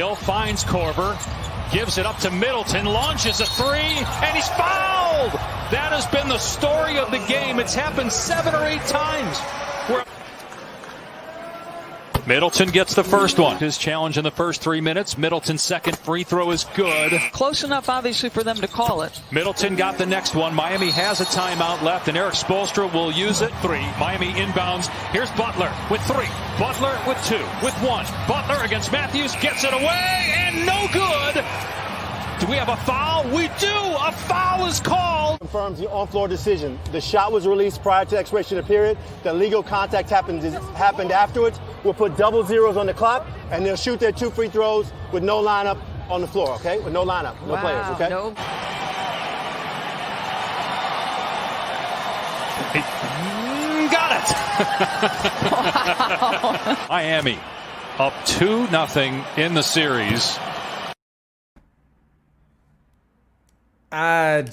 Hill finds Korver, gives it up to Middleton, launches a three, and he's fouled! That has been the story of the game. It's happened 7 or 8 times. Middleton gets the first one. His challenge in the first 3 minutes. Middleton's second free throw is good. Close enough, obviously, for them to call it. Middleton got the next one. Miami has a timeout left, and Eric Spoelstra will use it. 3. Miami inbounds. Here's Butler with 3. Butler with 2. With 1. Butler against Matthews. Gets it away, and no good. Do we have a foul? We do. A foul is called. Confirms the on-floor decision. The shot was released prior to expiration of the period. The legal contact happened afterwards. We'll put double zeros on the clock, and they'll shoot their 2 free throws with no lineup on the floor, okay? With no lineup, no players, okay? No. Got it. Wow. Miami up 2-0 in the series. I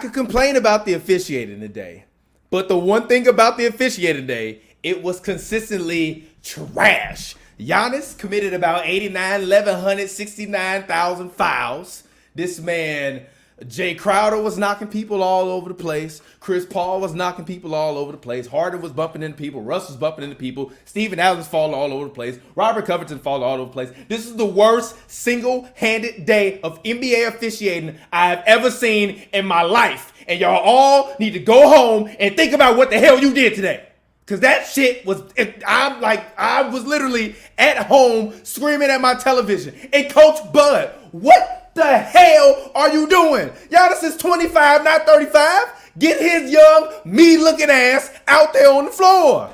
could complain about the officiating today, but the one thing about the officiating today, it was consistently trash. Giannis committed about 1,169,000 fouls. This man, Jay Crowder, was knocking people all over the place. Chris Paul was knocking people all over the place. Harden was bumping into people. Russ was bumping into people. Steven Adams falling all over the place. Robert Covington falling all over the place. This is the worst single-handed day of NBA officiating I have ever seen in my life. And y'all all need to go home and think about what the hell you did today. Because that shit was, I was literally at home screaming at my television. And Coach Bud, what the hell are you doing? Giannis is 25, not 35. Get his young, me-looking ass out there on the floor.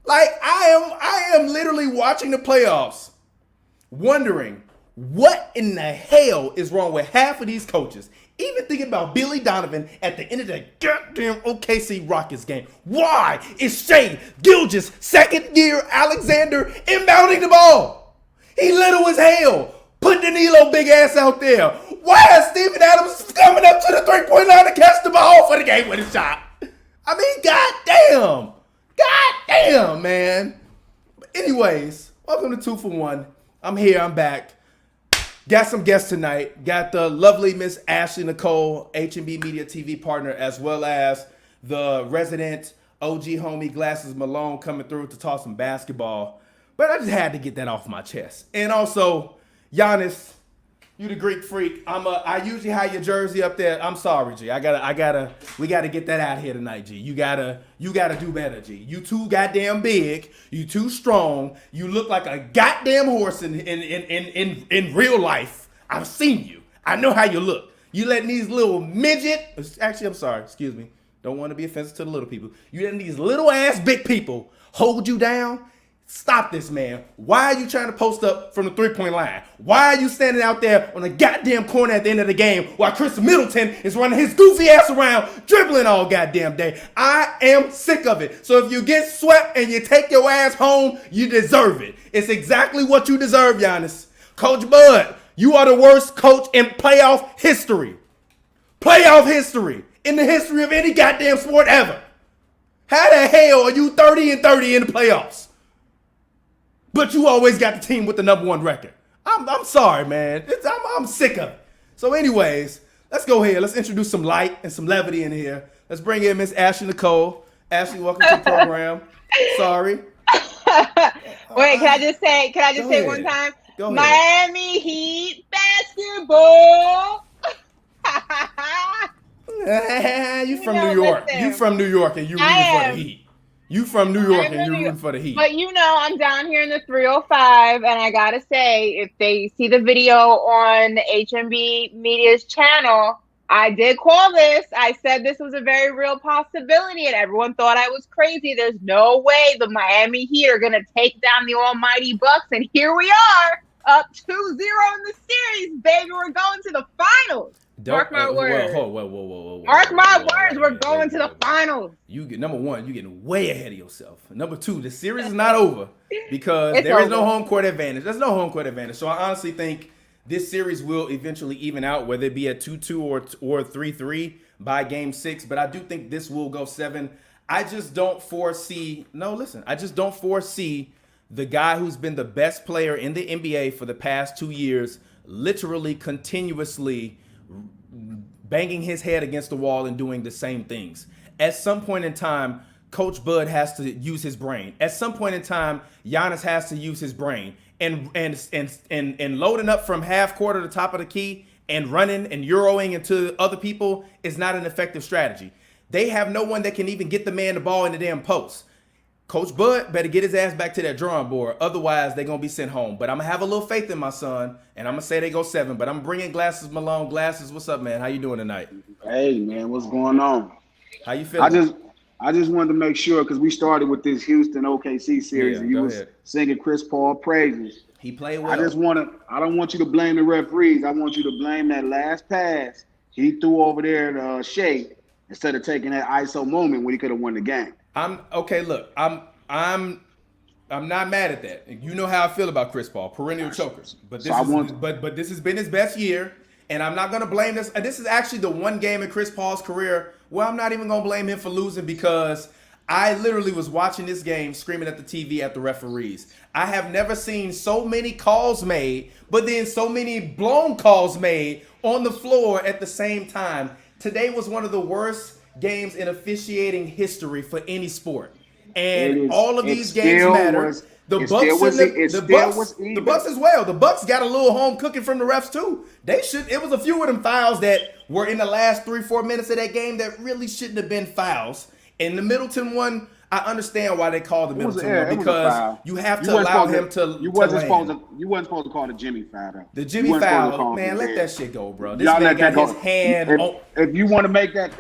Like, I am literally watching the playoffs, wondering what in the hell is wrong with half of these coaches. Even thinking about Billy Donovan at the end of the goddamn OKC Rockets game. Why is Shai Gilgeous, second-year Alexander, inbounding the ball? He little as hell. Put Danilo big ass out there. Why is Steven Adams coming up to the three-point line to catch the ball for the game-winning shot? I mean, goddamn. Goddamn, man. But anyways, welcome to 2 for 1. I'm here. I'm back. Got some guests tonight. Got the lovely Miss Ashley Nicole, HNB Media TV partner, as well as the resident OG homie Glasses Malone coming through to talk some basketball. But I just had to get that off my chest. And also, Giannis, you the Greek freak. I usually have your jersey up there. I'm sorry, G. We gotta get that out here tonight, G. You gotta do better, G. You too goddamn big. You too strong. You look like a goddamn horse in real life. I've seen you. I know how you look. You letting these little actually, I'm sorry, excuse me. Don't want to be offensive to the little people. You letting these little ass big people hold you down? Stop this, man. Why are you trying to post up from the three-point line? Why are you standing out there on the goddamn corner at the end of the game while Chris Middleton is running his goofy ass around, dribbling all goddamn day? I am sick of it. So if you get swept and you take your ass home, you deserve it. It's exactly what you deserve, Giannis. Coach Bud, you are the worst coach in playoff history. Playoff history. In the history of any goddamn sport ever. How the hell are you 30-30 in the playoffs? But you always got the team with the #1 record. I'm sorry, man. I'm sick of it. So anyways, let's go ahead. Let's introduce some light and some levity in here. Let's bring in Miss Ashley Nicole. Ashley, welcome to the program. Sorry. Wait, can I just say ahead. one time? Go ahead. Miami Heat basketball. You from New York. listen. You from New York and you rooting for the Heat. You from New York and you rooting for the Heat. But I'm down here in the 305, and I gotta say, if they see the video on HNB Media's channel, I did call this. I said this was a very real possibility, and everyone thought I was crazy. There's no way the Miami Heat are gonna take down the almighty Bucks, and here we are, up 2-0 in the series, baby. We're going to the finals. Mark my words. Whoa. Mark my words, we're going to the finals. Number one, you're getting way ahead of yourself. Number two, the series is not over because It's there is over. no home court advantage. There's no home court advantage. So I honestly think this series will eventually even out, whether it be at 2-2 or 3-3 by game 6. But I do think this will go 7. I just don't foresee the guy who's been the best player in the NBA for the past 2 years literally continuously banging his head against the wall and doing the same things. At some point in time, Coach Bud has to use his brain. At some point in time, Giannis has to use his brain. And loading up from half court to the top of the key and running and euroing into other people is not an effective strategy. They have no one that can even get the man the ball in the damn post. Coach Bud better get his ass back to that drawing board. Otherwise, they're going to be sent home. But I'm going to have a little faith in my son, and I'm going to say they go 7. But I'm bringing Glasses Malone. Glasses, what's up, man? How you doing tonight? Hey, man, what's going on? How you feeling? I just wanted to make sure, because we started with this Houston OKC series, and you was singing Chris Paul praises. He played well. I don't want you to blame the referees. I want you to blame that last pass he threw over there to Shea instead of taking that ISO moment when he could have won the game. I'm not mad at that. You know how I feel about Chris Paul, perennial chokers. But this has been his best year, and I'm not going to blame this. This is actually the one game in Chris Paul's career where I'm not even going to blame him for losing, because I literally was watching this game screaming at the TV at the referees. I have never seen so many calls made, but then so many blown calls made on the floor at the same time. Today was one of the worst games in officiating history for any sport. And all of these games matter. The Bucks as well. The Bucks got a little home cooking from the refs too. It was a few of them fouls that were in the last 3-4 minutes of that game that really shouldn't have been fouls. And the Middleton one, I understand why they called the Middleton one, because you have to allow him to. You wasn't supposed to call the Jimmy foul though. The Jimmy foul, man, let that shit go, bro. This man got his hand. If you want to make that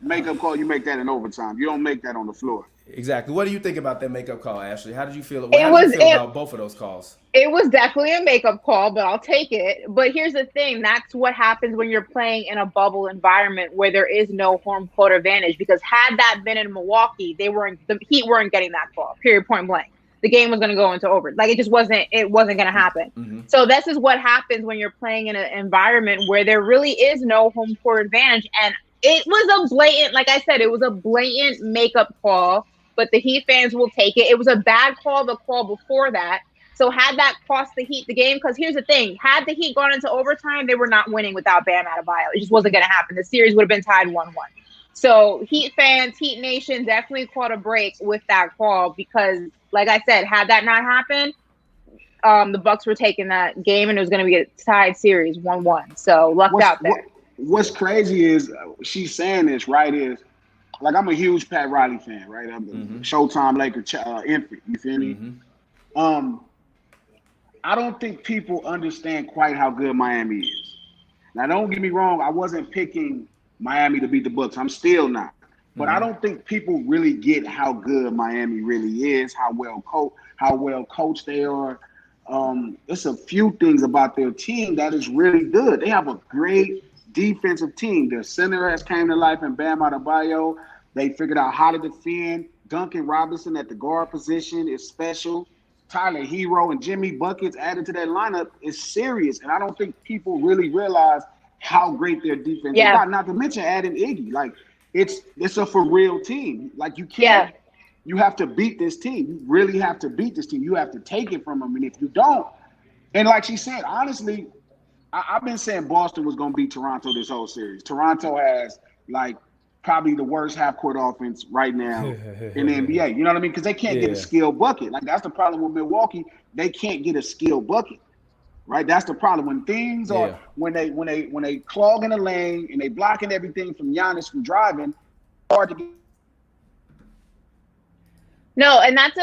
makeup call, you make that in overtime. You don't make that on the floor. Exactly. What do you think about that makeup call, Ashley? How did you feel? How did you feel about both of those calls? It was definitely a makeup call, but I'll take it. But here's the thing. That's what happens when you're playing in a bubble environment where there is no home court advantage. Because had that been in Milwaukee, the Heat weren't getting that call, period, point blank. The game was going to go into over. Like, it wasn't going to happen. Mm-hmm. So this is what happens when you're playing in an environment where there really is no home court advantage. And it was a blatant, like I said, it was a blatant makeup call. But the Heat fans will take it. It was a bad call, the call before that. So had that cost the Heat the game, because here's the thing. Had the Heat gone into overtime, they were not winning without Bam Adebayo. It just wasn't going to happen. The series would have been tied 1-1. So Heat fans, Heat Nation definitely caught a break with that call because, like I said, had that not happened, the Bucks were taking that game and it was going to be a tied series 1-1. So lucked out there. What's crazy is she's saying this, right, is, like, I'm a huge Pat Riley fan, right? I'm a Showtime Laker infant. You feel me? Mm-hmm. I don't think people understand quite how good Miami is. Now, don't get me wrong. I wasn't picking Miami to beat the Bucks. I'm still not. But I don't think people really get how good Miami really is, how well coached they are. There's a few things about their team that is really good. They have a great defensive team. Their center has came to life in Bam Adebayo. They figured out how to defend. Duncan Robinson at the guard position is special. Tyler Hero and Jimmy Buckets added to that lineup is serious. And I don't think people really realize how great their defense is. Not to mention adding Iggy. Like, it's a for real team. Like, you can't. You have to beat this team. You really have to beat this team. You have to take it from them. And if you don't, and like she said, honestly, I've been saying Boston was going to beat Toronto this whole series. Toronto has, like, probably the worst half-court offense right now in the NBA. You know what I mean? Because they can't get a skilled bucket. Like, that's the problem with Milwaukee. They can't get a skilled bucket, right? That's the problem. When things are when they clog in the lane and they blocking everything from Giannis from driving, hard to get. No, and that's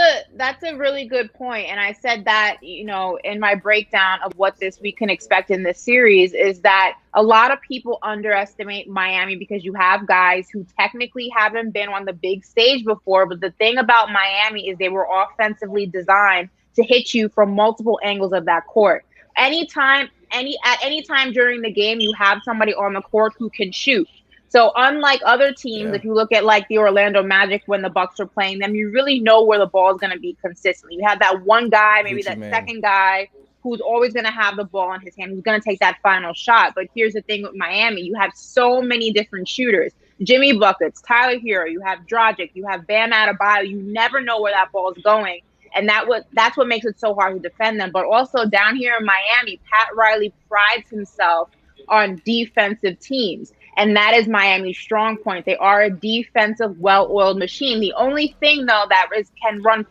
a really good point. And I said that, in my breakdown of what we can expect in this series is that a lot of people underestimate Miami because you have guys who technically haven't been on the big stage before. But the thing about Miami is they were offensively designed to hit you from multiple angles of that court. At any time during the game, you have somebody on the court who can shoot. So unlike other teams, if you look at like the Orlando Magic when the Bucks are playing them, you really know where the ball is going to be consistently. You have that one guy, maybe that second guy, who's always going to have the ball in his hand, who's going to take that final shot. But here's the thing with Miami. You have so many different shooters. Jimmy Buckets, Tyler Hero, you have Dragic, you have Bam Adebayo. You never know where that ball is going. And that's what makes it so hard to defend them. But also down here in Miami, Pat Riley prides himself on defensive teams. And that is Miami's strong point. They are a defensive, well-oiled machine. The only thing, though, that can run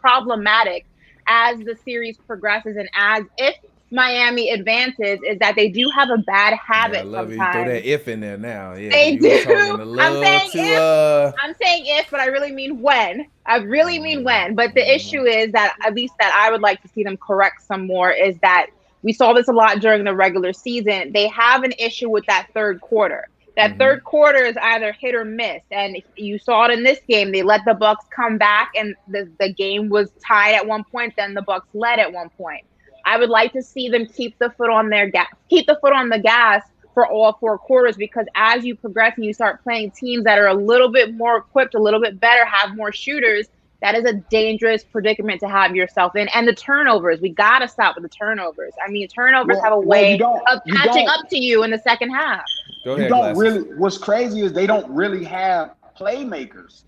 problematic as the series progresses and as if Miami advances is that they do have a bad habit I love sometimes. You throw that if in there now. Yeah, They do. I'm saying if, but I really mean when. I really mean when. But the issue is that, at least that I would like to see them correct some more, is that we saw this a lot during the regular season. They have an issue with that third quarter. That third quarter is either hit or miss. And you saw it in this game. They let the Bucks come back, and the game was tied at one point. Then the Bucks led at one point. I would like to see them keep the foot on the gas for all four quarters, because as you progress and you start playing teams that are a little bit more equipped, a little bit better, have more shooters, that is a dangerous predicament to have yourself in. And the turnovers, we got to stop with the turnovers. I mean, turnovers have a way of catching up to you in the second half. Go ahead, what's crazy is they don't really have playmakers.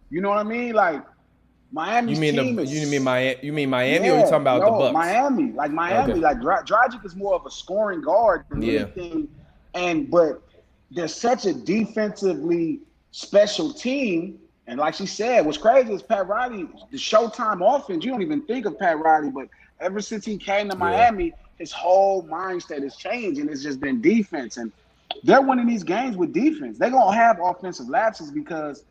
You know what I mean? Like, Miami's team is. You mean Miami, or you talking about the Bucks? Miami. Okay. Like Dragic is more of a scoring guard than anything. But they're such a defensively special team. And like she said, what's crazy is Pat Riley, the Showtime offense, you don't even think of Pat Riley, but ever since he came to Miami, his whole mindset has changed, and it's just been defense. And they're winning these games with defense. They're going to have offensive lapses because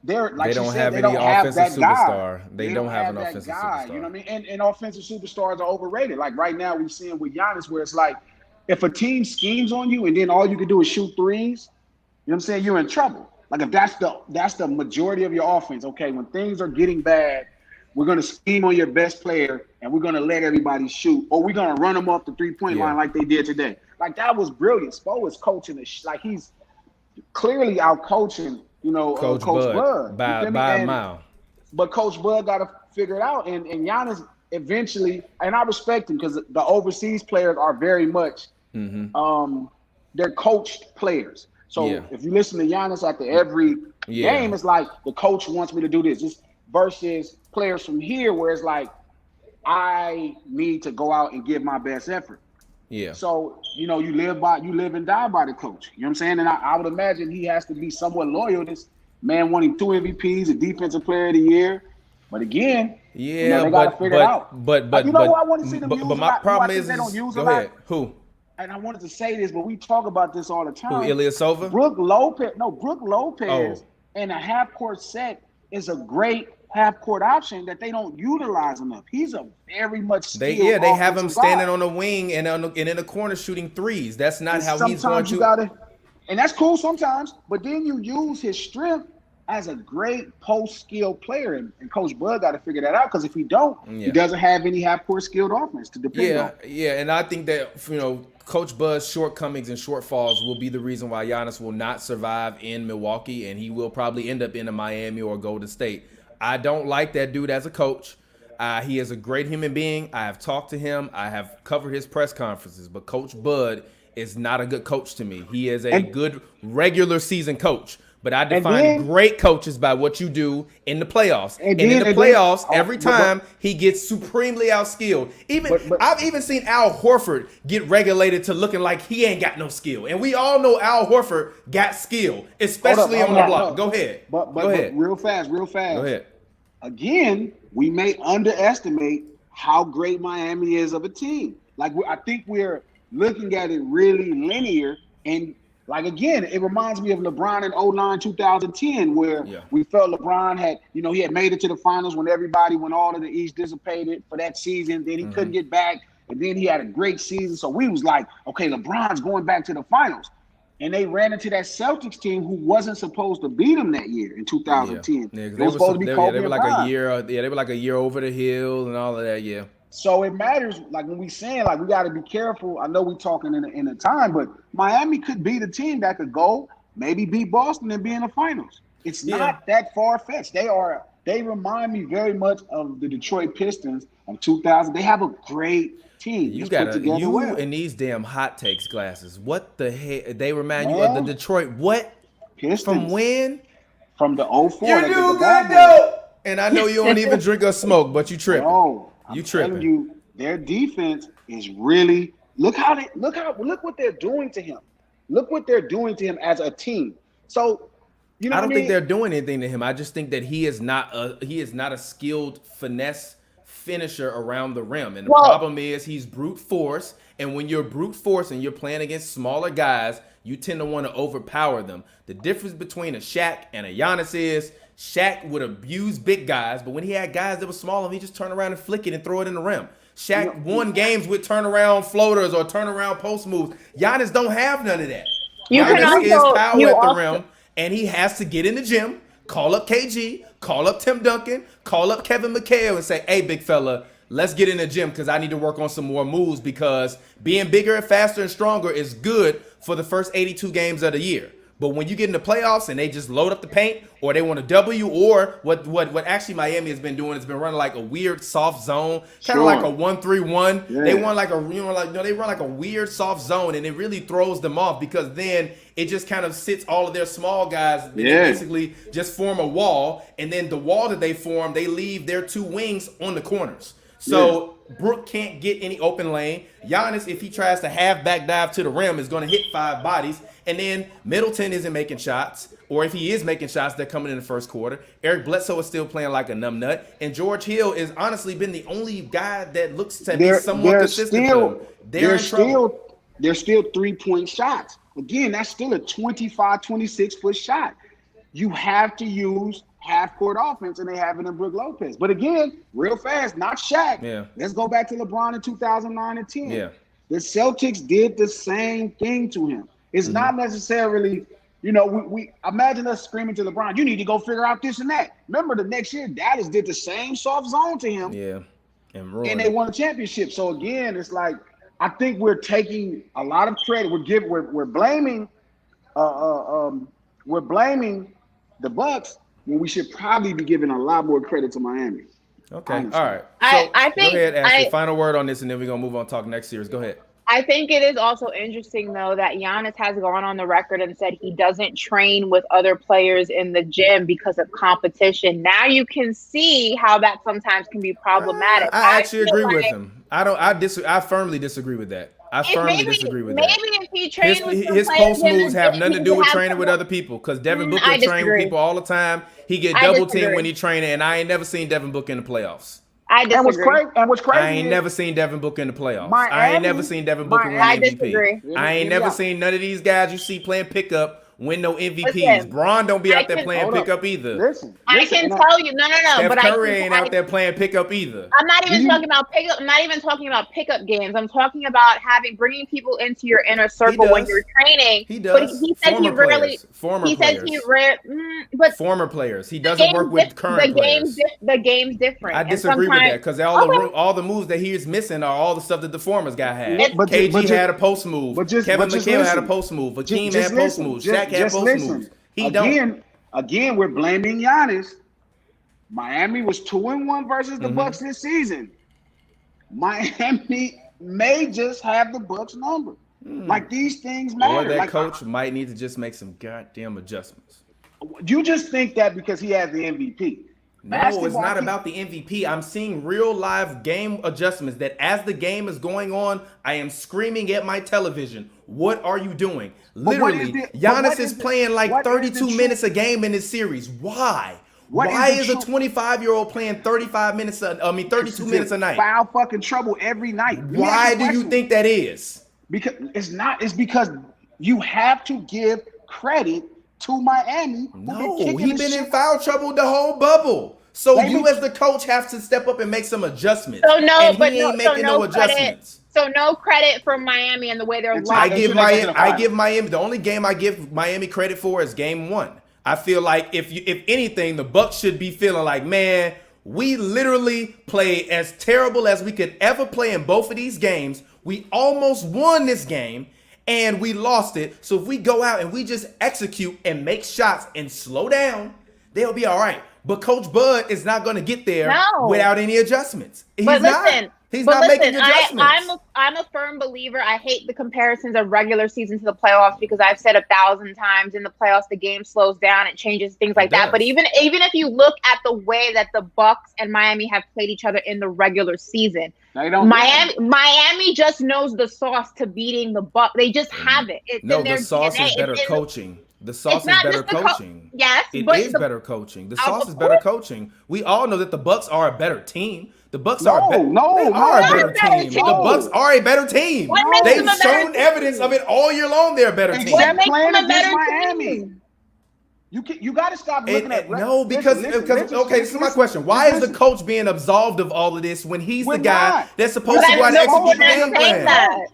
they don't have any offensive superstar. They don't have an offensive superstar. You know what I mean? And offensive superstars are overrated. Like right now, we're seeing with Giannis, where it's like, if a team schemes on you and then all you can do is shoot threes, you know what I'm saying? You're in trouble. Like if that's the majority of your offense. Okay, when things are getting bad, we're going to scheme on your best player and we're going to let everybody shoot, or we're going to run them off the 3-point line like they did today. Like that was brilliant. Spo is coaching like he's clearly out coaching. You know, Coach Bud by a mile. But Coach Bud got to figure it out. And Giannis eventually, and I respect him because the overseas players are very much, they're coached players. So if you listen to Giannis after every game, it's like the coach wants me to do this. Just versus players from here where it's like, I need to go out and give my best effort. Yeah. So, you know, you live and die by the coach. You know what I'm saying? And I would imagine he has to be somewhat loyal. This man winning 2 MVPs, a defensive player of the year. But again, they got to figure it out. But you know who I want to see them use? But my problem is they don't use a lot. Go ahead. Who? And I wanted to say this, but we talk about this all the time. Who, Ilyasova? Brooke Lopez in a half-court set is a great half-court option that they don't utilize enough. He's a very much skilled they have him standing on the wing and in the corner shooting threes. That's not how he's going to. And that's cool sometimes, but then you use his strength as a great post-skill player, and Coach Bud got to figure that out, because if he don't, he doesn't have any half-court skilled offense to depend on. Yeah, and I think that, you know, Coach Bud's shortcomings and shortfalls will be the reason why Giannis will not survive in Milwaukee, and he will probably end up in a Miami or Golden State. I don't like that dude as a coach. He is a great human being. I have talked to him. I have covered his press conferences, but Coach Bud is not a good coach to me. He is a good regular season coach. But I define great coaches by what you do in the playoffs. And in the playoffs, every time he gets supremely outskilled. I've even seen Al Horford get regulated to looking like he ain't got no skill. And we all know Al Horford got skill, especially on the block. Go ahead. But real fast. Go ahead. Again, we may underestimate how great Miami is of a team. Like, I think we're looking at it really linear, and like, again, it reminds me of LeBron in 2009, 2010, where we felt LeBron had, you know, he had made it to the finals when all of the East dissipated for that season. Then he couldn't get back, and then he had a great season. So we was like, okay, LeBron's going back to the finals. And they ran into that Celtics team who wasn't supposed to beat them that year in 2010. They were supposed to be Kobe and Bron. They were like a year over the hill and all of that, So it matters, like when we saying, like, we got to be careful. I know we're talking in a time, but Miami could be the team that could go, maybe beat Boston and be in the finals. It's not that far-fetched. They remind me very much of the Detroit Pistons of 2000. They have a great team. You and these damn hot takes glasses. What the heck? They remind you of the Detroit what? Pistons. From when? From the 04. You they did do the good bad boy. though. And I know you don't even drink or smoke, but you tripping. No, You I'm telling tripping. you, their defense is really look what they're doing to him. Look what they're doing to him as a team. So, you know, I don't think they're doing anything to him. I just think that he is not a skilled finesse finisher around the rim. And the problem is he's brute force. And when you're brute force and you're playing against smaller guys, you tend to want to overpower them. The difference between a Shaq and a Giannis is Shaq would abuse big guys, but when he had guys that were smaller, he just turn around and flick it and throw it in the rim. Shaq won games with turnaround floaters or turnaround post moves. Giannis don't have none of that. Giannis is power at the rim, and he has to get in the gym, call up KG, call up Tim Duncan, call up Kevin McHale and say, hey, big fella, let's get in the gym because I need to work on some more moves because being bigger and faster and stronger is good for the first 82 games of the year. But when you get in the playoffs and they just load up the paint or they want a W or what actually Miami has been doing is been running like a weird soft zone, kind of like a 1-3-1. Yeah. They run like they run like a weird soft zone and it really throws them off because then it just kind of sits all of their small guys and they basically just form a wall, and then the wall that they form, they leave their two wings on the corners. So Brook can't get any open lane. Giannis, if he tries to half back dive to the rim, is going to hit 5 bodies. And then Middleton isn't making shots. Or if he is making shots, they're coming in the first quarter. Eric Bledsoe is still playing like a numbnut. And George Hill has honestly been the only guy that looks to be somewhat consistent for them. They're still 3-point shots. Again, that's still a 25, 26-foot shot. You have to use half-court offense, and they have it in Brook Lopez. But again, real fast, not Shaq. Yeah. Let's go back to LeBron in 2009 and 10. Yeah. The Celtics did the same thing to him. It's not necessarily, we imagine us screaming to LeBron, you need to go figure out this and that. Remember, the next year, Dallas did the same soft zone to him. Yeah. And they won a championship. So again, it's like, I think we're taking a lot of credit. We're blaming the Bucks when we should probably be giving a lot more credit to Miami. Okay. Honestly. All right. So I think, go ahead, Ashley. Final word on this, and then we're going to move on and talk next series. Go ahead. I think it is also interesting, though, that Giannis has gone on the record and said he doesn't train with other players in the gym because of competition. Now you can see how that sometimes can be problematic. I actually agree with him. I firmly disagree with that. I firmly disagree with that. Maybe if he trained with his post moves have nothing to do with training with other people because Devin Booker trains with people all the time. He get double teamed when he training, and I ain't never seen Devin Booker in the playoffs. I disagree. And what's crazy I ain't never seen Devin Booker in the playoffs. I ain't never seen Devin Booker win MVP. I ain't never seen none of these guys you see playing pickup win no MVPs. Listen, Bron don't be out there playing pickup either. Listen, I can tell you, no. Steph Curry ain't out there playing pickup either. I'm not even talking about pickup. I'm not even talking about pickup games. I'm talking about bringing people into your inner circle when you're training. He does. But he said he rarely. But former players. He doesn't work with current players. The game's different. I disagree with that because all the moves that he is missing are all the stuff that the former guy had. KG had a post move. Kevin McHale had a post move. Hakeem had post moves. Shaq had post moves. Again, we're blaming Giannis. Miami was 2-1 versus the Bucks this season. Miami may just have the Bucks number. Like these things matter. Or that coach might need to just make some goddamn adjustments. You just think that because he has the MVP. No, it's not about the MVP. I'm seeing real live game adjustments that as the game is going on, I am screaming at my television. What are you doing? Literally, Giannis is playing like 32 minutes a game in this series. Why? Why is a 25-year-old playing 32 minutes a night? Foul fucking trouble every night. Why do you think that is? Because it's because you have to give credit to Miami. No, he's been in foul trouble the whole bubble. So you as the coach have to step up and make some adjustments. So no, but he ain't making no adjustments. So no credit for Miami and the way they're I give Miami the only game I give Miami credit for is game 1. I feel like if anything, the Bucks should be feeling like, man, we literally played as terrible as we could ever play in both of these games. We almost won this game and we lost it. So if we go out and we just execute and make shots and slow down, they'll be all right. But Coach Bud is not going to get there without any adjustments. He's not. He's But not listen, making adjustments. I'm a firm believer. I hate the comparisons of regular season to the playoffs because I've said 1,000 times in the playoffs the game slows down, it changes, things like that. But even if you look at the way that the Bucks and Miami have played each other in the regular season, Miami just knows the sauce to beating the Bucks. They just have it. It's in their the sauce DNA. is better coaching. The sauce is better coaching. Yes, it is better coaching. The sauce is better coaching. We all know that the Bucks are a better team. The Bucks are a better team. The Bucks are a better team. They've shown evidence of it all year long. They're a better team. Except playing against Miami. You got to stop looking at because this is my question. Why is the coach being absolved of all of this when he's the guy that's supposed to go out and execute the game plan?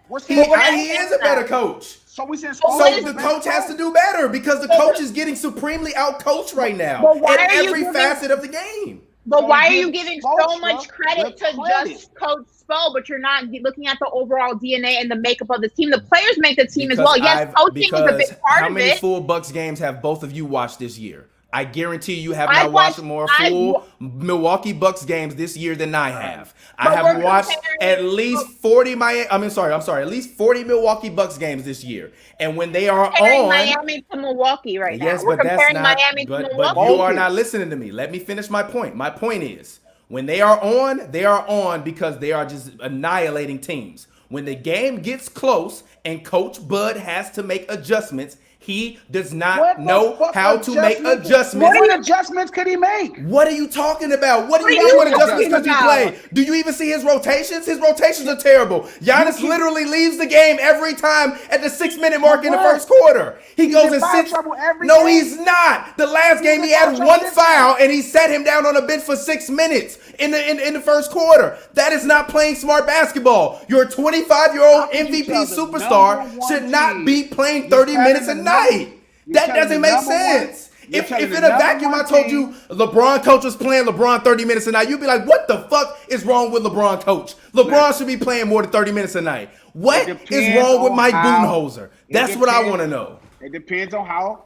He is a better coach. So the coach has to do better because the coach is getting supremely outcoached right now in every facet of the game. But why are you giving so much credit to just Coach Spo, but you're not looking at the overall DNA and the makeup of the team? The players make the team as well. Yes, coaching is a big part of it. How many full Bucks games have both of you watched this year? I guarantee you have not watched more full Milwaukee Bucks games this year than I have. I have watched at least 40 at least 40 Milwaukee Bucks games this year. And when they are on Miami to Milwaukee right now. Yes, but that's not Miami to Milwaukee. But you are not listening to me. Let me finish my point. My point is when they are on because they are just annihilating teams. When the game gets close and Coach Bud has to make adjustments, he does not know how to make adjustments. What adjustments could he make? What are you talking about? What do you mean what adjustments could you play? Do you even see his rotations? His rotations are terrible. Giannis literally leaves the game every time at the 6-minute mark in the first quarter. He goes and sits. No, he's not. The last game he had one foul and he sat him down on the bench for 6 minutes in the first quarter. That is not playing smart basketball. Your 25-year-old MVP superstar should not be playing 30 minutes a night. That doesn't make sense. If in a vacuum I told you LeBron coach was playing LeBron 30 minutes a night, you'd be like, what the fuck is wrong with LeBron coach? LeBron should be playing more than 30 minutes a night. What is wrong with Mike Budenholzer? That's what I want to know. It depends on how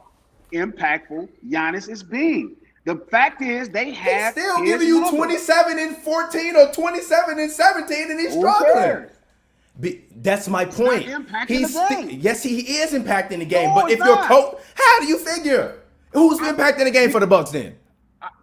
impactful Giannis is being. The fact is they have he's still giving you 27 and 14 or 27 and 17 and he's struggling. That's my point. Yes, he is impacting the game. But if your coach, how do you figure who's impacting the game for the Bucks then?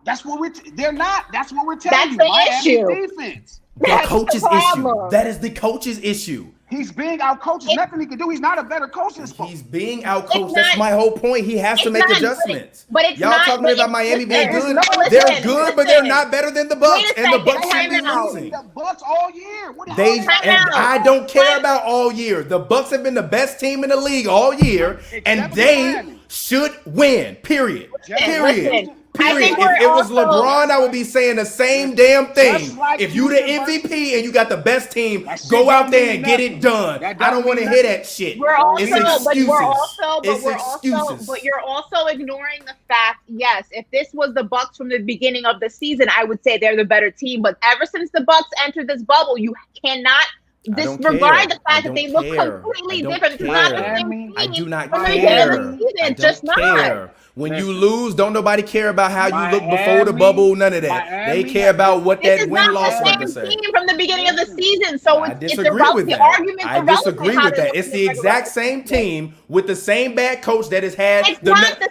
That's what they're not. That's what we're telling you. That's the issue. Defense. The coach's issue. That is the coach's issue. He's being outcoached. There's nothing he can do. He's not a better coach than Spo. He's being outcoached. That's my whole point. He has to make adjustments. But it's y'all talking about Miami being good. They're good, but they're not better than the Bucks. And the Bucks should be losing. The Bucks all year. I don't care about all year. The Bucks have been the best team in the league all year, and they should win. Period. Period. If it was LeBron, I would be saying the same damn thing. If you the MVP and you got the best team, go out there and get it done. I don't want to hear that shit. It's excuses. But you're also ignoring the fact, yes, if this was the Bucks from the beginning of the season, I would say they're the better team. But ever since the Bucks entered this bubble, you cannot disregard the fact that they look completely different. It's not the same team. I do not care. It's just not. When you lose, don't nobody care about how you look before the bubble, none of that. They care about what that win-loss record says. From the beginning of the season, so I disagree with that. I disagree with that. It's the exact same team with the same bad coach that has had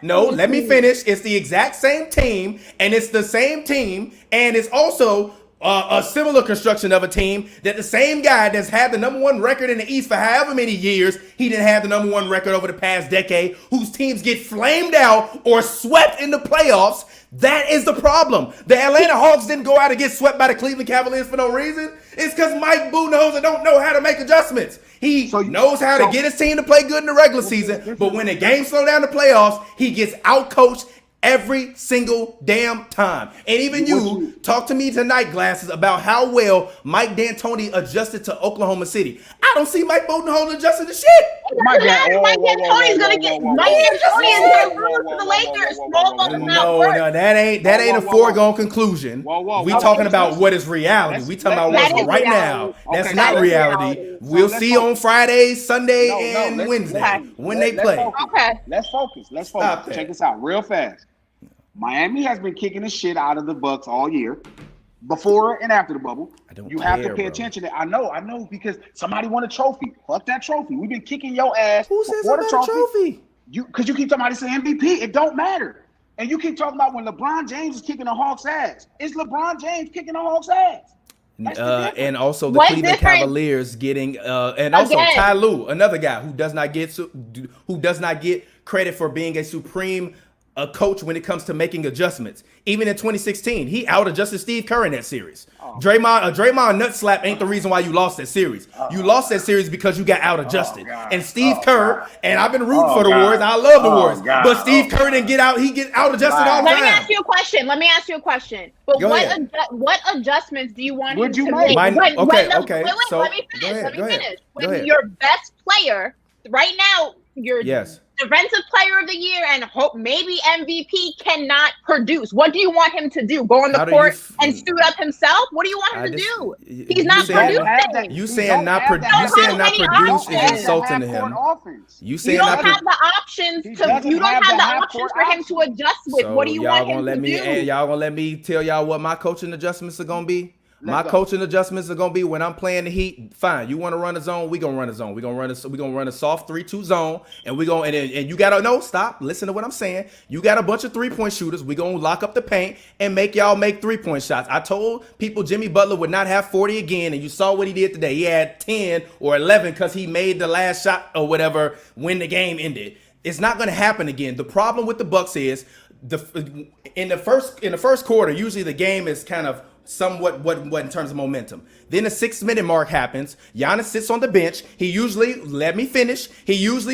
let me finish. It's the exact same team, and it's the same team, and it's also a similar construction of a team that the same guy that's had the #1 record in the East for however many years, he didn't have the #1 record over the past decade, whose teams get flamed out or swept in the playoffs. That is the problem. The Atlanta Hawks didn't go out and get swept by the Cleveland Cavaliers for no reason. It's because Mike Budenholzer don't know how to make adjustments. He knows how to get his team to play good in the regular season, but when the game slow down the playoffs, he gets outcoached every single damn time. And even you talk to me tonight, Glasses, about how well Mike D'Antoni adjusted to Oklahoma City. I don't see Mike Budenholzer adjusting to shit. Mike D'Antoni's gonna get Mike D'Antoni is gonna lose to the Lakers. No, that ain't a foregone conclusion. We talking about what is reality. We talking about what's right now. That's not reality. We'll see on Friday, Sunday, and Wednesday when they play. Okay. Let's focus. Check this out real fast. Miami has been kicking the shit out of the Bucks all year, before and after the bubble. You have to pay attention. I know, because somebody won a trophy. Fuck that trophy. We've been kicking your ass. Who says I got a trophy? Because you keep talking about it's an MVP. It don't matter. And you keep talking about when LeBron James is kicking the Hawks' ass. It's LeBron James kicking the Hawks' ass. And also the Cleveland Cavaliers getting and also Ty Lue, another guy who does not get credit for being a supreme coach when it comes to making adjustments. Even in 2016, he out-adjusted Steve Kerr in that series. Draymond nut slap ain't the reason why you lost that series. You lost that series because you got out-adjusted. And Steve Kerr, and I've been rooting for the Warriors. I love the Warriors. But Steve Kerr didn't get out. He get out-adjusted all the time. Let me ask you a question. But what adjustments do you want him to make? Let me finish. When your best player, right now, your defensive player of the year and hope maybe MVP cannot produce. What do you want him to do? Go on the court and suit up himself? What do you want him to do? He's not producing. You saying not produce is insulting to him. You saying you don't have the options for him to adjust with. So what do you want him to do? Y'all gonna let me tell y'all what my coaching adjustments are gonna be? My coaching adjustments are gonna be when I'm playing the Heat. Fine, you want to run a zone? We gonna run a zone. We gonna run a soft 3-2 zone, and and you gotta stop. Listen to what I'm saying. You got a bunch of 3-point shooters. We gonna lock up the paint and make y'all make 3-point shots. I told people Jimmy Butler would not have 40 again, and you saw what he did today. He had 10 or 11 because he made the last shot or whatever when the game ended. It's not gonna happen again. The problem with the Bucks is in the first quarter. Usually the game is kind of somewhat what in terms of momentum. Then the 6-minute mark happens. Giannis sits on the bench. He usually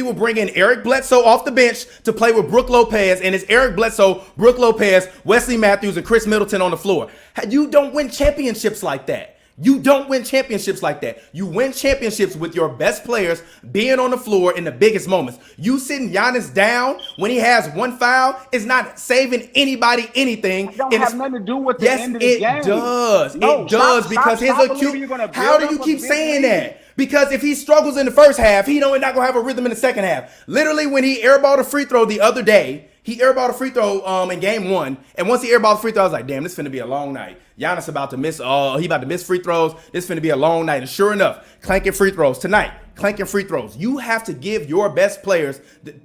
will bring in Eric Bledsoe off the bench to play with Brook Lopez, and it's Eric Bledsoe, Brook Lopez, Wesley Matthews, and Chris Middleton on the floor. You don't win championships like that. You don't win championships like that. You win championships with your best players being on the floor in the biggest moments. You sitting Giannis down when he has one foul is not saving anybody anything. It don't have nothing to do with the end of the game. Yes, it does. It does because his acute. How do you keep saying that? Because if he struggles in the first half, he's not going to have a rhythm in the second half. Literally, when he airballed a free throw the other day, he airballed a free throw in game 1, and once he airballed a free throw, I was like, damn, this finna be a long night. Giannis about to miss free throws. This finna be a long night. And sure enough, clanking free throws tonight. Clanking free throws. You have to give your best players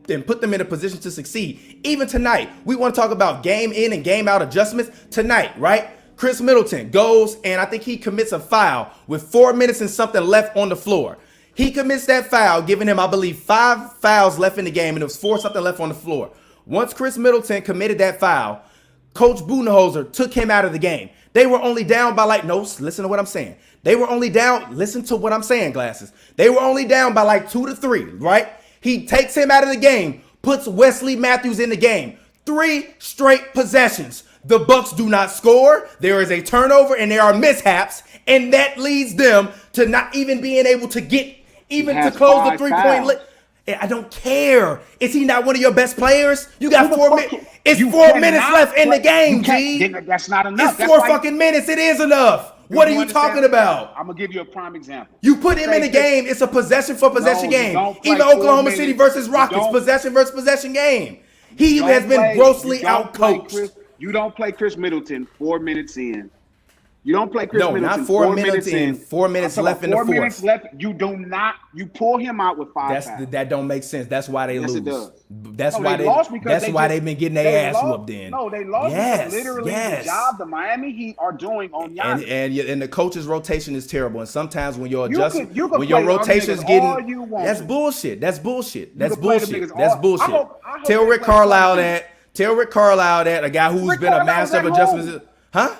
and put them in a position to succeed. Even tonight, we want to talk about game in and game out adjustments tonight, right? Chris Middleton goes, and I think he commits a foul with 4 minutes and something left on the floor. He commits that foul, giving him, I believe, 5 fouls left in the game, and it was 4 something left on the floor. Once Chris Middleton committed that foul, Coach Budenholzer took him out of the game. They were only down by listen to what I'm saying. They were only down, listen to what I'm saying, Glasses. They were only down by 2 to 3, right? He takes him out of the game, puts Wesley Matthews in the game. 3 straight possessions. The Bucks do not score. There is a turnover and there are mishaps, and that leads them to not even being able to get to close the 3-point. I don't care. Is he not one of your best players? You got 4 minutes. It's 4 minutes left in the game, G. That's not enough. It's 4 fucking minutes. It is enough. What are you talking about? I'm gonna give you a prime example. You put him in the game. It's a possession for possession game. Even Oklahoma City versus Rockets, possession versus possession game. He has been grossly outcoached. You don't play Chris Middleton 4 minutes in. You don't play Chris Middleton. No, not 4 minutes in. 4 minutes left in the fourth. 4 minutes left. You do not. You pull him out with 5 fouls. That don't make sense. That's why they lose. It does. That's why they've been getting their ass whooped in. No, they lost because literally the job the Miami Heat are doing on Giannis. And the coach's rotation is terrible. And sometimes when your rotation's getting, that's bullshit. That's bullshit. That's bullshit. That's bullshit. Tell Rick Carlisle that. Tell Rick Carlisle that, a guy who's been a master of adjustments. Huh?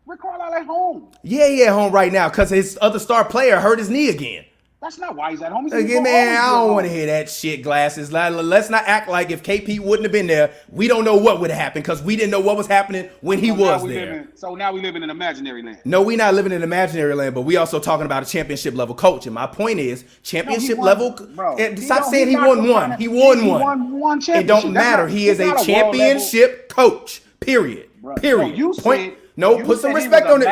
Rick Carlisle at home. Yeah, he at home right now because his other star player hurt his knee again. That's not why he's at home. Man, I don't want to hear that shit, Glasses. Let's not act like if KP wouldn't have been there, we don't know what would have happened because we didn't know what was happening when he was there. So now we live in an imaginary land. No, we're not living in an imaginary land, but we also talking about a championship level coach. And my point is, championship level. Stop saying he won one. He won one. Won one championship. It don't matter. He is a championship coach. Period. Period. Put some respect on it.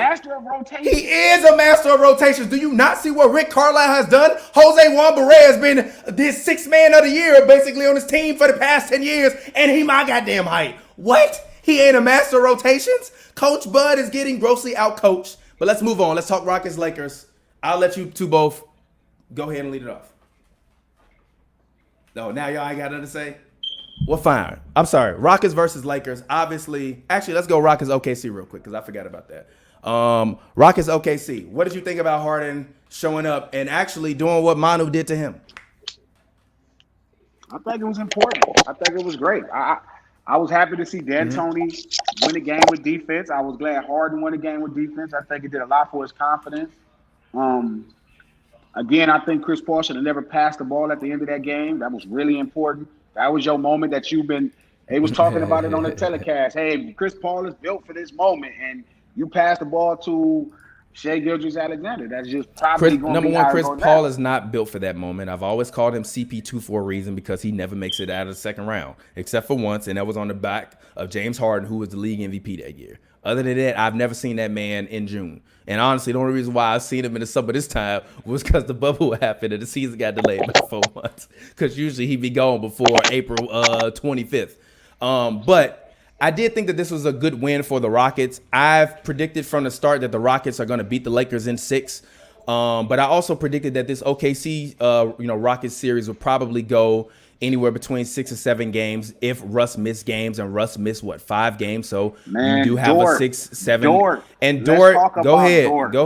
He is a master of rotations. Do you not see what Rick Carlisle has done? Jose Juan Barrera has been this 6th man of the year basically on his team for the past 10 years, and he my goddamn height. What? He ain't a master of rotations? Coach Bud is getting grossly outcoached, But let's move on. Let's talk Rockets Lakers. I'll let you two both go ahead and lead it off. No, now y'all ain't got nothing to say? Well, fine. I'm sorry. Rockets versus Lakers. Obviously, actually, let's go Rockets OKC real quick because I forgot about that. Rockets OKC. What did you think about Harden showing up and actually doing what Manu did to him? I think it was important. I think it was great. I was happy to see D'Antoni win the game with defense. I was glad Harden won the game with defense. I think it did a lot for his confidence. Again, I think Chris Paul should have never passed the ball at the end of that game. That was really important. That was your moment that they was talking about it on the telecast. Hey, Chris Paul is built for this moment, and you passed the ball to Shai Gilgeous-Alexander. That's just probably going to be how it Chris goes Paul down. is not built for that moment. I've always called him CP2 for a reason because he never makes it out of the second round, except for once, and that was on the back of James Harden, who was the league MVP that year. Other than that, I've never seen that man in June. And honestly, the only reason why I've seen him in the summer this time was because the bubble happened and the season got delayed by 4 months. Because usually he'd be gone before April 25th. But I did think that this was a good win for the Rockets. I've predicted from the start that the Rockets are going to beat the Lakers in 6. But I also predicted that this OKC Rockets series would probably go anywhere between 6 or 7 games if Russ missed games, and Russ missed 5 games. So you do have a 6, 7. Dort. And Dort, go ahead.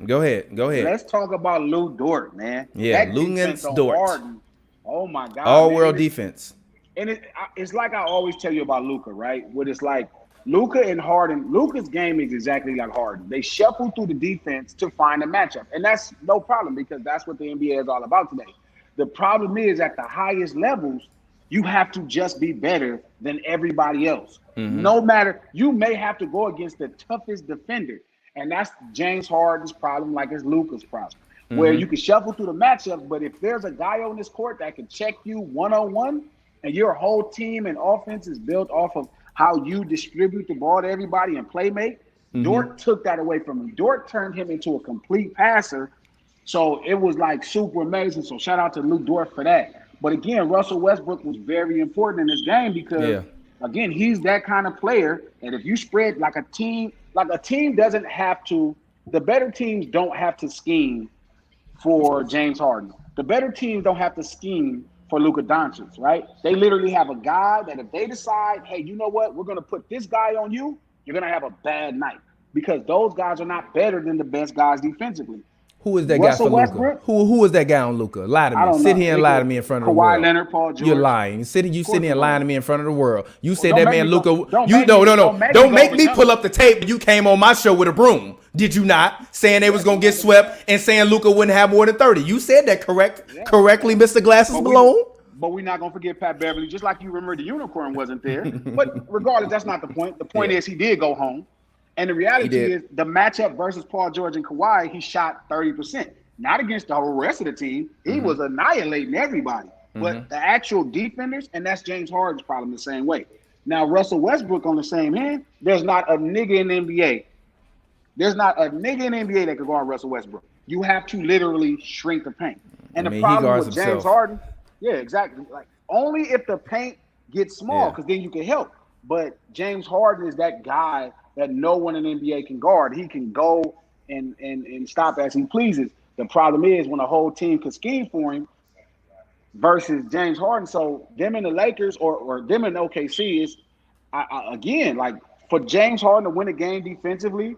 Go ahead. Let's talk about Lou Dort, man. Yeah, that Lou defense on Dort. Harden, oh my God. All-world defense. And it's like I always tell you about Luka, right? What it's like, Luka and Harden, Luka's game is exactly like Harden. They shuffle through the defense to find a matchup. And that's no problem because that's what the NBA is all about today. The problem is at the highest levels, you have to just be better than everybody else. No matter, you may have to go against the toughest defender. And that's James Harden's problem, like it's Luka's problem, where you can shuffle through the matchups, but if there's a guy on this court that can check you one-on-one, and your whole team and offense is built off of how you distribute the ball to everybody and play make, Dort took that away from him. Dort turned him into a complete passer. So it was like super amazing. So shout out to Lou Dort for that. But again, Russell Westbrook was very important in this game because, again, he's that kind of player. And if you spread like a team doesn't have to, the better teams don't have to scheme for James Harden. The better teams don't have to scheme for Luka Doncic, right? They literally have a guy that if they decide, hey, you know what, we're going to put this guy on you, you're going to have a bad night because those guys are not better than the best guys defensively. Who is that guy for Luka? Who is that guy on Luka? Lie to me. Sit here and lie to me in front of the world. Kawhi Leonard, Paul George. You're lying. You sitting here lying to me in front of the world. You said that man Luka. Don't make me pull up the tape. You came on my show with a broom. Did you not? Saying they was gonna get swept and saying Luka wouldn't have more than 30. You said that correctly, Mr. Glasses Malone. But we're not gonna forget Pat Beverly, just like you remember the unicorn wasn't there. But regardless, that's not the point. The point is he did go home. And the reality is the matchup versus Paul George and Kawhi, he shot 30%. Not against the whole rest of the team. He was annihilating everybody. But the actual defenders, and that's James Harden's problem the same way. Now, Russell Westbrook on the same hand, there's not a nigga in the NBA. There's not a nigga in the NBA that could go on Russell Westbrook. You have to literally shrink the paint. And the problem with James Harden, exactly. Like only if the paint gets small, because then you can help. But James Harden is that guy that no one in the NBA can guard. He can go and stop as he pleases. The problem is when a whole team can scheme for him versus James Harden. So them in the Lakers or them in OKC is, again, like for James Harden to win a game defensively,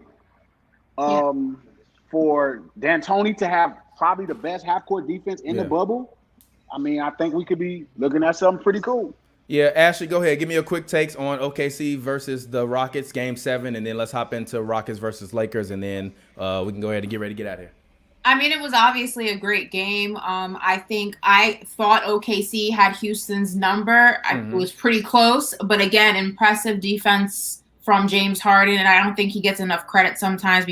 for D'Antoni to have probably the best half-court defense in the bubble, I mean, I think we could be looking at something pretty cool. Yeah, Ashley, go ahead. Give me your quick takes on OKC versus the Rockets, Game 7, and then let's hop into Rockets versus Lakers, and then we can go ahead and get ready to get out of here. I mean, it was obviously a great game. I thought OKC had Houston's number. It was pretty close, but again, impressive defense from James Harden, and I don't think he gets enough credit sometimes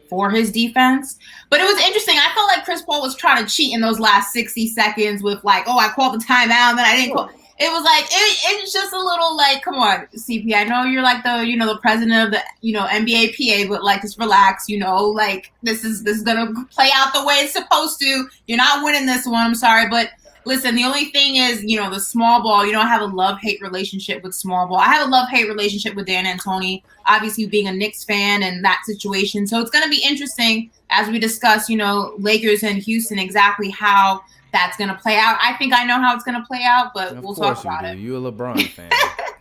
for his defense. But it was interesting. I felt like Chris Paul was trying to cheat in those last 60 seconds with like, I called the timeout, and then I didn't call. It was like it's just a little like, come on, CP. I know you're like the president of the NBA PA, but like just relax. Like this is gonna play out the way it's supposed to. You're not winning this one. I'm sorry, but Listen, the only thing is, the small ball, I have a love-hate relationship with small ball. I have a love-hate relationship with Dan Antoni, obviously being a Knicks fan and that situation. So it's going to be interesting as we discuss, Lakers and Houston, exactly how that's going to play out. I think I know how it's going to play out, but we'll talk about it. You're a LeBron fan.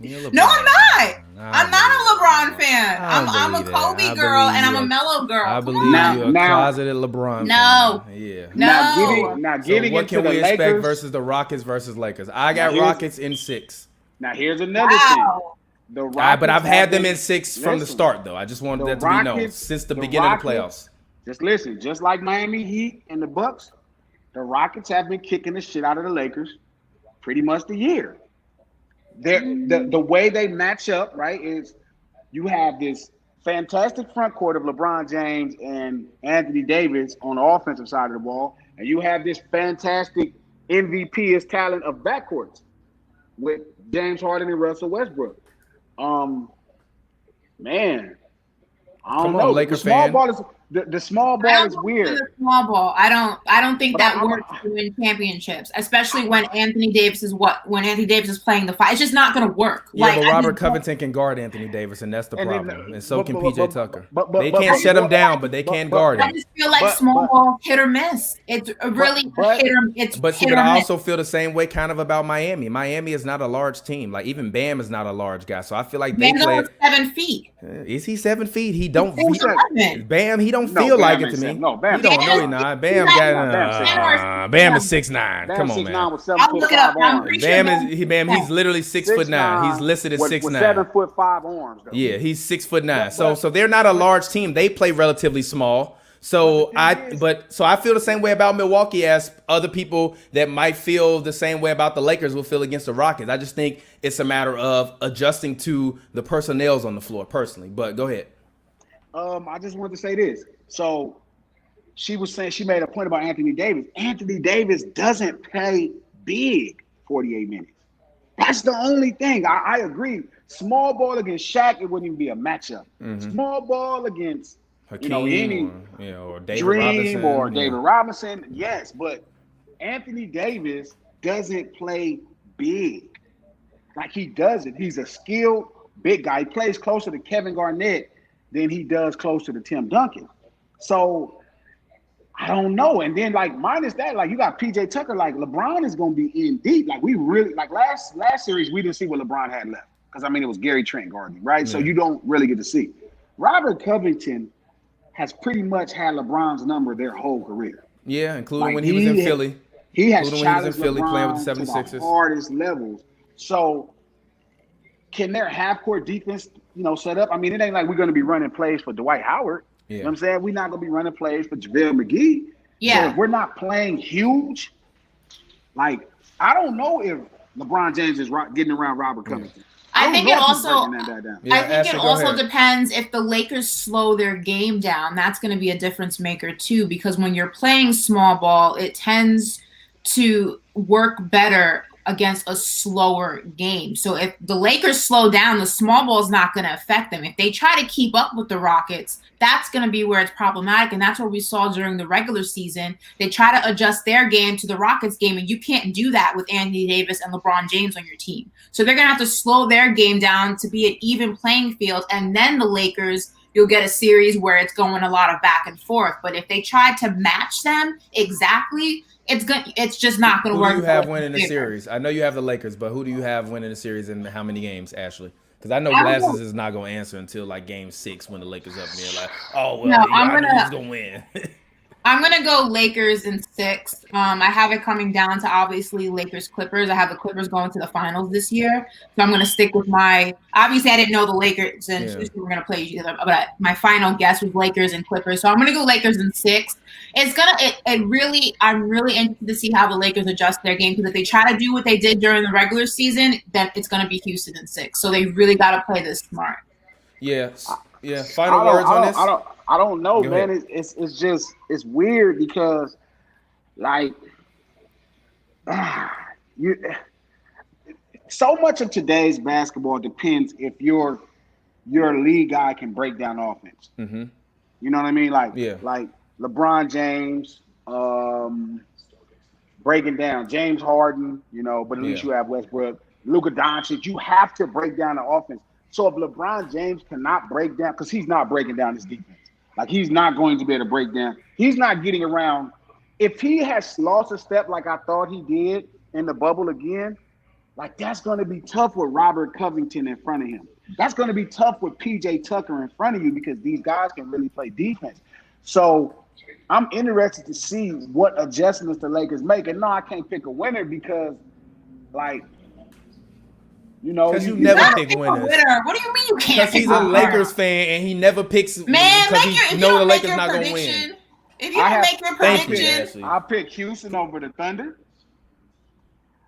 No, I'm not. I'm not a LeBron fan. I'm a Kobe girl and I'm a Melo girl. I believe you're a closeted LeBron fan. Yeah. Now getting so what into can the we expect Lakers versus the Rockets versus Lakers? I got Rockets in 6. Now here's another thing. The Rockets but I've had them in 6 from the start, though. I just wanted that to be known since the beginning of the playoffs. Just listen, just like Miami Heat and the Bucks, the Rockets have been kicking the shit out of the Lakers pretty much the year. The way they match up, right, is you have this fantastic front court of LeBron James and Anthony Davis on the offensive side of the ball, and you have this fantastic MVP-ish talent of backcourts with James Harden and Russell Westbrook. Man, I don't know. Lakers fan. The small ball is weird. The small ball. I don't think that works to win championships, especially when Anthony Davis is playing the fight. It's just not going to work. Yeah, but Robert Covington can guard Anthony Davis, and that's the problem. And so can PJ Tucker. They can't shut him down, but they can guard him. I just feel like small ball hit or miss. It's really hit or miss. But I also feel the same way kind of about Miami. Miami is not a large team. Like even Bam is not a large guy, so I feel like they play 7 feet. Is he 7 feet? He don't. Bam, he don't No, feel Bam like it ain't to me. seven. No, Bam. He don't know he not. Bam got Bam is 6'9". Come on, man. I'll look it up. He's literally 6'9". He's listed as 6'9". 7'5" arms. Though. Yeah, he's 6'9". So they're not a large team. They play relatively small. So I feel the same way about Milwaukee as other people that might feel the same way about the Lakers will feel against the Rockets. I just think it's a matter of adjusting to the personnels on the floor personally. But go ahead. I just wanted to say this. So she was saying, she made a point about Anthony Davis. Anthony Davis doesn't play big 48 minutes. That's the only thing. I agree. Small ball against Shaq, it wouldn't even be a matchup. Mm-hmm. Small ball against Hakeem, or David Dream Robinson, or David Robinson, yes, but Anthony Davis doesn't play big. Like he doesn't. He's a skilled big guy. He plays closer to Kevin Garnett than he does closer to Tim Duncan. So I don't know. And then like minus that, like you got PJ Tucker, like LeBron is gonna be in deep. Like we really like last series, we didn't see what LeBron had left. Because it was Gary Trent guarding, right? Yeah. So you don't really get to see. Robert Covington has pretty much had LeBron's number their whole career. Yeah, including when he was in Philly. He has challenged LeBron playing with the 76ers. to the hardest levels. So can their half-court defense, set up? I mean, it ain't like we're going to be running plays for Dwight Howard. Yeah. You know what I'm saying? We're not going to be running plays for JaVale McGee. Yeah. So if we're not playing huge, like, I don't know if LeBron James is getting around Robert Covington. I think it also depends if the Lakers slow their game down. That's going to be a difference maker too, because when you're playing small ball, it tends to work better against a slower game. So if the Lakers slow down, the small ball is not going to affect them. If they try to keep up with the Rockets, that's going to be where it's problematic. And that's what we saw during the regular season. They try to adjust their game to the Rockets game, and you can't do that with Anthony Davis and LeBron James on your team. So they're going to have to slow their game down to be an even playing field. And then the Lakers, you'll get a series where it's going a lot of back and forth. But if they try to match them exactly, it's just not going to work. Who do you have winning the series? I know you have the Lakers, but who do you have winning the series and how many games, Ashley? Because I know Glasses is not going to answer until like game 6 when the Lakers up there. Like, who's going to win? I'm going to go Lakers in 6. I have it coming down to obviously Lakers-Clippers. I have the Clippers going to the finals this year. So I'm going to stick with obviously I didn't know the Lakers and Houston were going to play each other, but my final guess was Lakers and Clippers. So I'm going to go Lakers in 6. I'm really interested to see how the Lakers adjust their game, because if they try to do what they did during the regular season, then it's going to be Houston in 6. So they really got to play this smart. Yeah. Final words on this? I don't know, man. It's weird because, like, so much of today's basketball depends if your lead guy can break down offense. Mm-hmm. You know what I mean? Like LeBron James, breaking down James Harden, you know, but at least you have Westbrook, Luka Doncic. You have to break down the offense. So if LeBron James cannot break down, because he's not breaking down his defense. Like, he's not going to be able to break down. He's not getting around. If he has lost a step like I thought he did in the bubble again, like, that's going to be tough with Robert Covington in front of him. That's going to be tough with PJ Tucker in front of you because these guys can really play defense. So I'm interested to see what adjustments the Lakers make. And no, I can't pick a winner because, like, you know, because you never pick winners. What do you mean you can't? Because he's a Lakers fan and he never picks. Man, because he know the Lakers not gonna win. If you don't make your prediction, I pick Houston over the Thunder.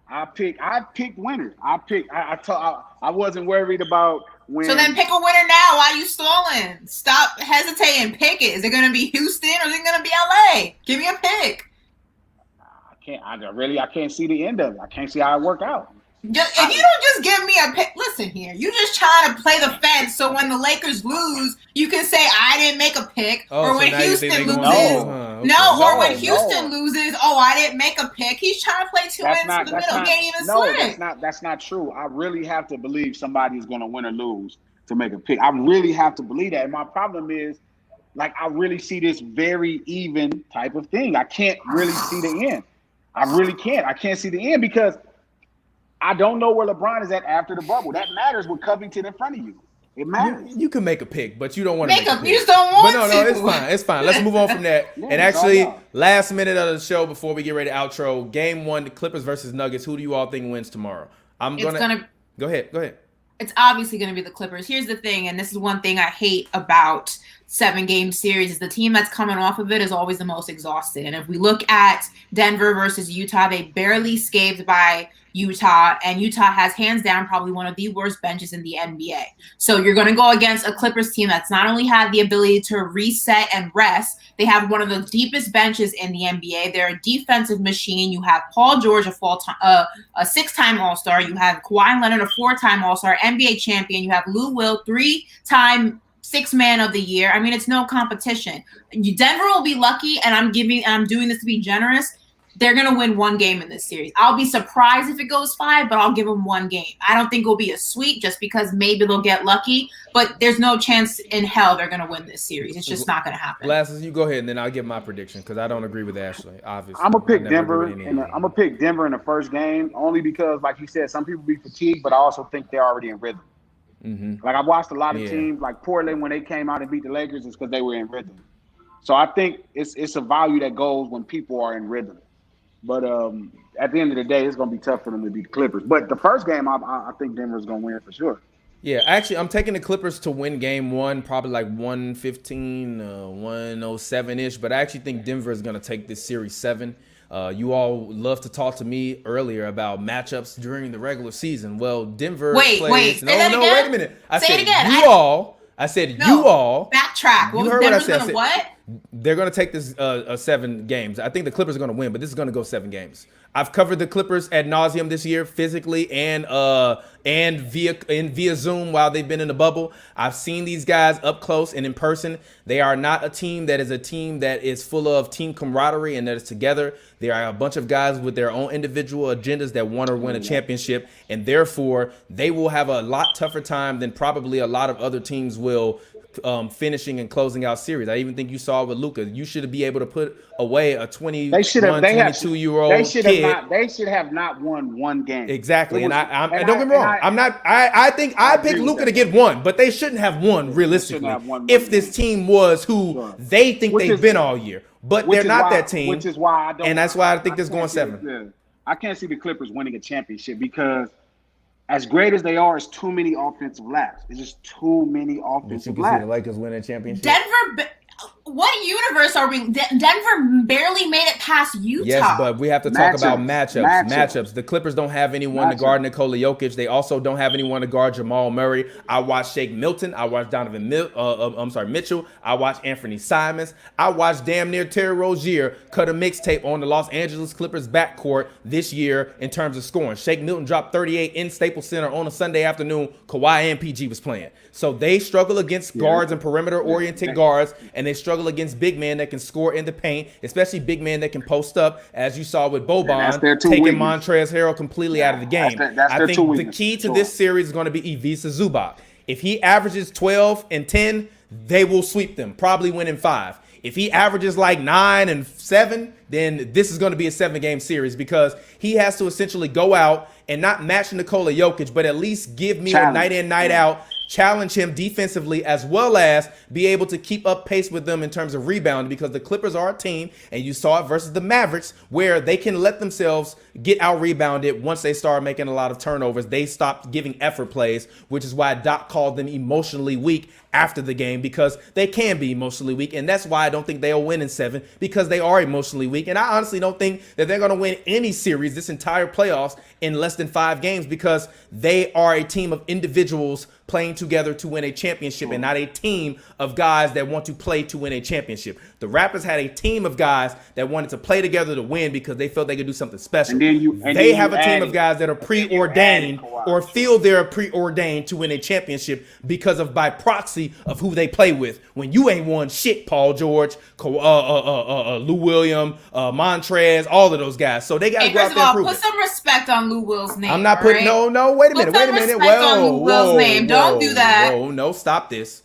I picked winners. I wasn't worried about when. So then pick a winner now. Why are you stalling? Stop hesitating. Pick it. Is it going to be Houston or is it going to be LA? Give me a pick. I can't see the end of it. I can't see how it work out. If you don't just give me a pick, listen here. You just trying to play the fence so when the Lakers lose, you can say I didn't make a pick, or when Houston loses, when Houston loses, I didn't make a pick. He's trying to play two ends in the middle. He can't even swing. That's not true. I really have to believe somebody is going to win or lose to make a pick. I really have to believe that. And my problem is, like, I really see this very even type of thing. I can't really see the end. I really can't. I can't see the end because I don't know where LeBron is at after the bubble. That matters with Covington in front of you. It matters. You can make a pick, but you don't want to make a pick. You just don't want to. But no, it's fine. It's fine. Let's move on from that. And actually, last minute of the show before we get ready to outro, game 1, the Clippers versus Nuggets. Who do you all think wins tomorrow? Go ahead. It's obviously going to be the Clippers. Here's the thing, and this is one thing I hate about 7-game series, is the team that's coming off of it is always the most exhausted. And if we look at Denver versus Utah, they barely scathed by Utah, and Utah has hands down probably one of the worst benches in the NBA. So you're going to go against a Clippers team that's not only had the ability to reset and rest, they have one of the deepest benches in the NBA. They're a defensive machine. You have Paul George, a 6-time All-Star. You have Kawhi Leonard, a 4-time All-Star, NBA champion. You have Lou Will, 3-time Sixth Man of the Year. I mean, it's no competition. Denver will be lucky, and I'm doing this to be generous. They're going to win one game in this series. I'll be surprised if it goes 5, but I'll give them one game. I don't think it'll be a sweep just because maybe they'll get lucky, but there's no chance in hell they're going to win this series. It's just not going to happen. Glasses, you go ahead, and then I'll give my prediction because I don't agree with Ashley, obviously. I'm going to pick Denver. I'm going to pick Denver in the first game only because, like you said, some people be fatigued, but I also think they're already in rhythm. Mm-hmm. Like, I've watched a lot of teams, like Portland, when they came out and beat the Lakers, it's because they were in rhythm. So I think it's a value that goes when people are in rhythm. But at the end of the day, it's going to be tough for them to beat the Clippers. But the first game, I think Denver's going to win for sure. Yeah, actually, I'm taking the Clippers to win game 1, probably like 115, 107-ish. But I actually think Denver is going to take this series 7. You all love to talk to me earlier about matchups during the regular season. Well, Denver plays. Wait a minute. I said you all. Backtrack. You heard what I said. What? They're going to take this 7 games. I think the Clippers are going to win, but this is going to go 7 games. I've covered the Clippers ad nauseum this year, physically and via Zoom while they've been in the bubble. I've seen these guys up close and in person. They are not a team that is full of team camaraderie and that is together. They are a bunch of guys with their own individual agendas that want to win a championship, and therefore they will have a lot tougher time than probably a lot of other teams will finishing and closing out series. I even think you saw with Luka. You should be able to put away a 22-year-old kid. They should have not won one game. Exactly. And don't get me wrong. I think I picked Luka to get 1, but they shouldn't have won realistically if this team was who they think they've been all year. But they're not that team. Which is why that's why I think this is going 7. I can't see the Clippers winning a championship because as great as they are, it's too many offensive laps. It's just too many offensive laps. The Lakers win a championship. Denver, what universe are we? Denver barely made it past Utah. Yes, but we have to talk about matchups. The Clippers don't have anyone to guard Nikola Jokic. They also don't have anyone to guard Jamal Murray. I watched Shake Milton. I watched Mitchell. I watched Anthony Simons. I watched damn near Terry Rozier cut a mixtape on the Los Angeles Clippers backcourt this year in terms of scoring. Shake Milton dropped 38 in Staples Center on a Sunday afternoon. Kawhi and PG was playing. So they struggle against guards and perimeter-oriented guards, and they struggle struggle against big men that can score in the paint, especially big men that can post up, as you saw with Boban taking Montrezl Harrell completely out of the game. I think the key to this series is going to be Ivica Zubac. If he averages 12 and 10, they will sweep them, probably win in 5. If he averages like 9 and 7, then this is going to be a 7-game series because he has to essentially go out and not match Nikola Jokic, but at least give me a night in, night out, challenge him defensively, as well as be able to keep up pace with them in terms of rebounding, because the Clippers are a team, and you saw it versus the Mavericks, where they can let themselves get out rebounded once they start making a lot of turnovers. They stopped giving effort plays, which is why Doc called them emotionally weak after the game, because they can be emotionally weak, and that's why I don't think they'll win in 7, because they are emotionally weak. And I honestly don't think that they're going to win any series this entire playoffs in less than 5 games, because they are a team of individuals playing together to win a championship and not a team of guys that want to play to win a championship. The Raptors had a team of guys that wanted to play together to win because they felt they could do something special. They have a team of guys that are preordained or feel they're preordained to win a championship because of by proxy of who they play with. When you ain't won shit, Paul George, Lou Williams, Montrez, all of those guys. So they got to go out there and prove put some respect on Lou Will's name. I'm not putting, no, wait a minute. Don't do that. Whoa, no, stop this.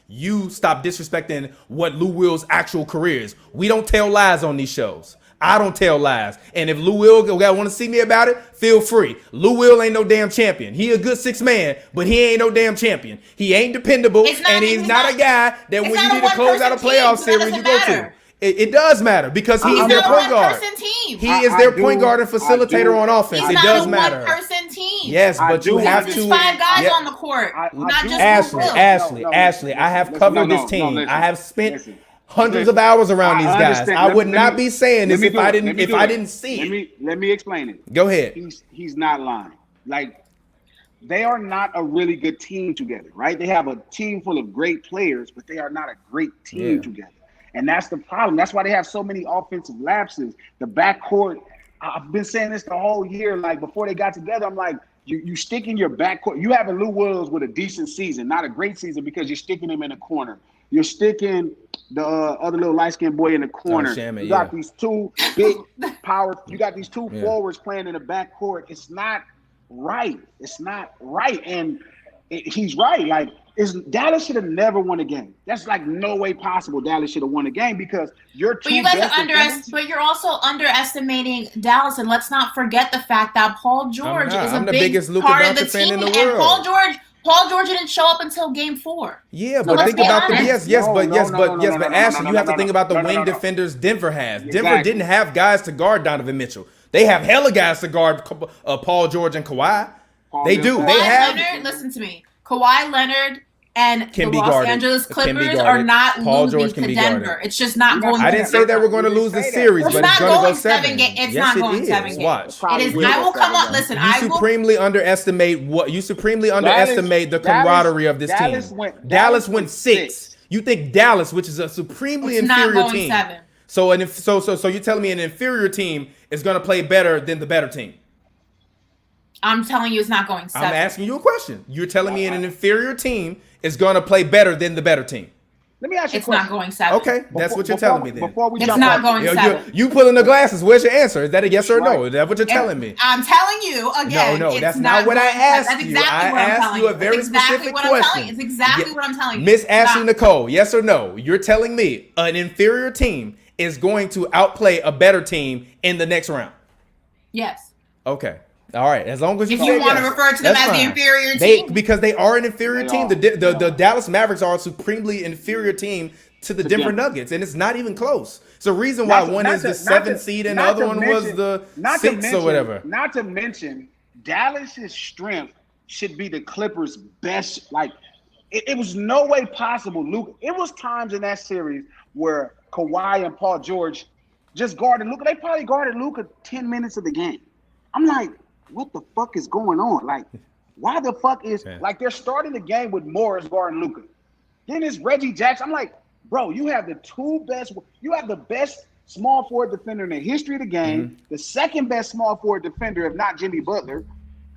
You stop disrespecting what Lou Will's actual career is. We don't tell lies on these shows. I don't tell lies. And if Lou Will want to see me about it, feel free. Lou Will ain't no damn champion. He a good 6 man, but he ain't no damn champion. He ain't dependable, and he's not a guy that when you need to close out a playoff series, you go to. It does matter because he is their point guard. He is their point guard and facilitator on offense. It does matter. He's not a one-person team. Yes, but you have to. There's 5 guys on the court, not just Ashley, I have covered this team. I have spent hundreds of hours around these guys. I would not be saying this if I didn't see it. Let me explain it. Go ahead. He's not lying. Like, they are not a really good team together, right? They have a team full of great players, but they are not a great team together. And that's the problem. That's why they have so many offensive lapses. The backcourt, I've been saying this the whole year. Like, before they got together, I'm like, you stick in your backcourt. You have a Lou Wills with a decent season, not a great season, because you're sticking him in a corner. You're sticking the other little light-skinned boy in the corner. You got these 2 big power. You got these 2 forwards playing in the backcourt. It's not right. And he's right. Like, Dallas should have never won a game. That's like no way possible Dallas should have won a game because you're too. But you're also underestimating Dallas, and let's not forget the fact that Paul George is a big part of the team, and Paul George didn't show up until Game 4. Yeah, so but think about Ashley, you have to think about the wing defenders Denver has. Denver didn't have guys to guard Donovan Mitchell. They have hella guys to guard Paul George and Kawhi. They do. They have. Leonard, listen to me. Kawhi Leonard and the Los Angeles Clippers are not losing to Denver. It's just not going. I didn't say that we're going to lose this series, but it's going to go 7. It's not going 7 games. Watch. It is. I will come up. Listen, you supremely underestimate the camaraderie of this team. Dallas went 6. You think Dallas, which is a supremely inferior team, 7. So you're telling me an inferior team is going to play better than the better team? I'm telling you, it's not going 7. I'm asking you a question. You're telling me an inferior team is going to play better than the better team. Let me ask you a question. It's not going 7. Okay, that's what you're telling me then. It's not going 7. You pulling the glasses. Where's your answer? Is that a yes or no? Is that what you're telling me? I'm telling you again. No, that's not what I asked you. I asked you a very specific question. It's exactly what I'm telling you. Miss Ashley Nicole, yes or no? You're telling me an inferior team is going to outplay a better team in the next round? Yes. Okay. All right, as long as you want to refer to them as the inferior team, because they are an inferior team. The Dallas Mavericks are a supremely inferior team to the Denver Nuggets, and it's not even close. It's the reason why one is the 7th seed and the other one was the 6th or whatever. Not to mention, Dallas's strength should be the Clippers' best. Like, it was no way possible. Luka. It was times in that series where Kawhi and Paul George just guarded Luka. They probably guarded Luka 10 minutes of the game. I'm like, what the fuck is going on? Like, why the fuck is like they're starting the game with Morris guarding Luka? Then it's Reggie Jackson. I'm like, bro, you have the best small forward defender in the history of the game, the second best small forward defender, if not Jimmy Butler,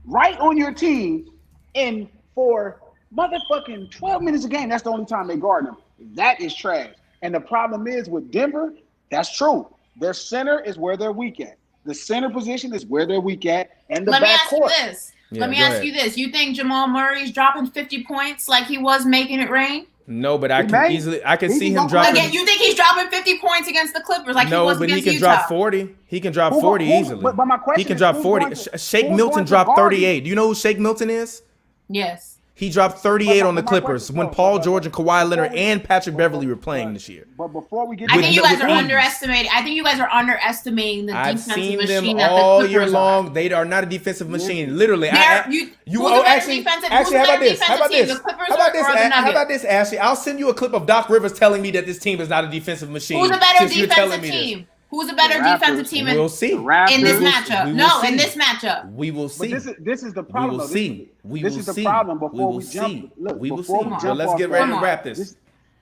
right on your team, and for motherfucking 12 minutes a game, that's the only time they guard him. That is trash. And the problem is with Denver, that's true. Their center is where they're weak at. The center position is where they're weak at, and the Let me back ask court. you this. Let me ask you this. You think Jamal Murray's dropping 50 points like he was making it rain? No, but I can see him dropping. Again, you think he's dropping 50 points against the Clippers like he was against Utah? He can drop 40. He can drop 40 easily. But my question he can drop 40. Shake Milton dropped 38. Do you know who Shake Milton is? Yes. He dropped 38 on the Clippers when Paul George and Kawhi Leonard and Patrick Beverly were playing this year. But before we get, I think you guys are underestimating. I think you guys are underestimating the defensive machine. I've seen them all year long. They are not a defensive machine. Literally, actually, how about this? How about this, Ashley? I'll send you a clip of Doc Rivers telling me that this team is not a defensive machine. Who's a better defensive team? Who's a better defensive team in this matchup? No, in this matchup. We will see. But this is the problem. We will see. This is the problem before we jump. Look, we will see. So let's get ready to wrap this.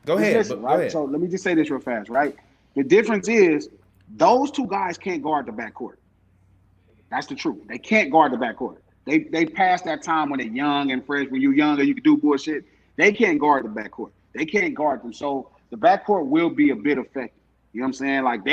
Go ahead. Go ahead. So let me just say this real fast, right? The difference is those two guys can't guard the backcourt. That's the truth. They can't guard the backcourt. They passed that time when they're young and fresh. When you're younger, you can do bullshit. They can't guard the backcourt. They can't guard them. So the backcourt will be a bit affected. You know what I'm saying? Like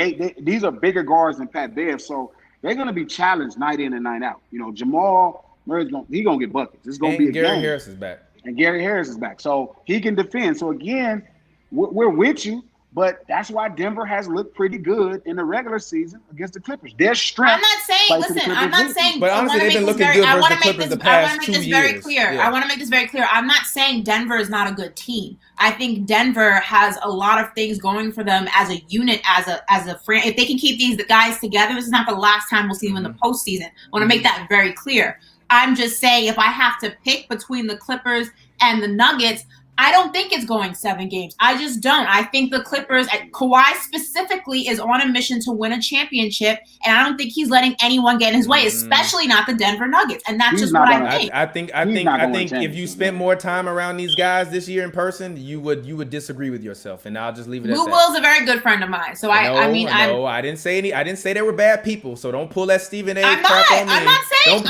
these are bigger guards than Pat Bev, so they're gonna be challenged night in and night out. You know, Jamal Murray's gonna get buckets. It's gonna be a Gary game. Harris is back. And Gary Harris is back, so he can defend. So again, we're with you, but that's why Denver has looked pretty good in the regular season against the Clippers. Their strength. I'm not saying. Listen, I'm not saying. But honestly, they've been looking good versus the Clippers the past 2 years. I want to make this very clear. I'm not saying Denver is not a good team. I think Denver has a lot of things going for them as a unit, as a friend. If they can keep these guys together, this is not the last time we'll see them in the postseason. I want to make that very clear. I'm just saying, if I have to pick between the Clippers and the Nuggets, I don't think it's going 7 games. I just don't. I think the Clippers, Kawhi specifically, is on a mission to win a championship, and I don't think he's letting anyone get in his way, especially not the Denver Nuggets. And that's just what I think. I think if you spent more time around these guys this year in person, you would disagree with yourself, and I'll just leave it at that. Lou Will's a very good friend of mine, so I didn't say they were bad people. So don't pull that Stephen A. crap on me. I'm not saying.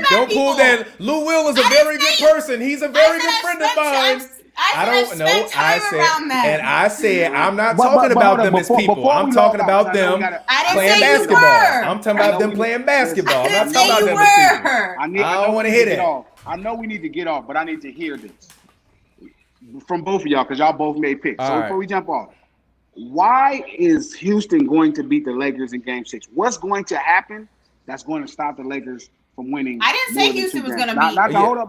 Don't pull that. Lou Will is a very good person. He's a very good friend of mine. I said I'm not talking about them as people. I'm talking about them playing basketball. I'm talking about them playing basketball. I'm not talking about them as people. I don't want to hear that. I know we need to get off, but I need to hear this from both of y'all because y'all both made picks. So before we jump off, why is Houston going to beat the Lakers in Game 6? What's going to happen that's going to stop the Lakers from winning? I didn't say Houston was going to beat. Hold up,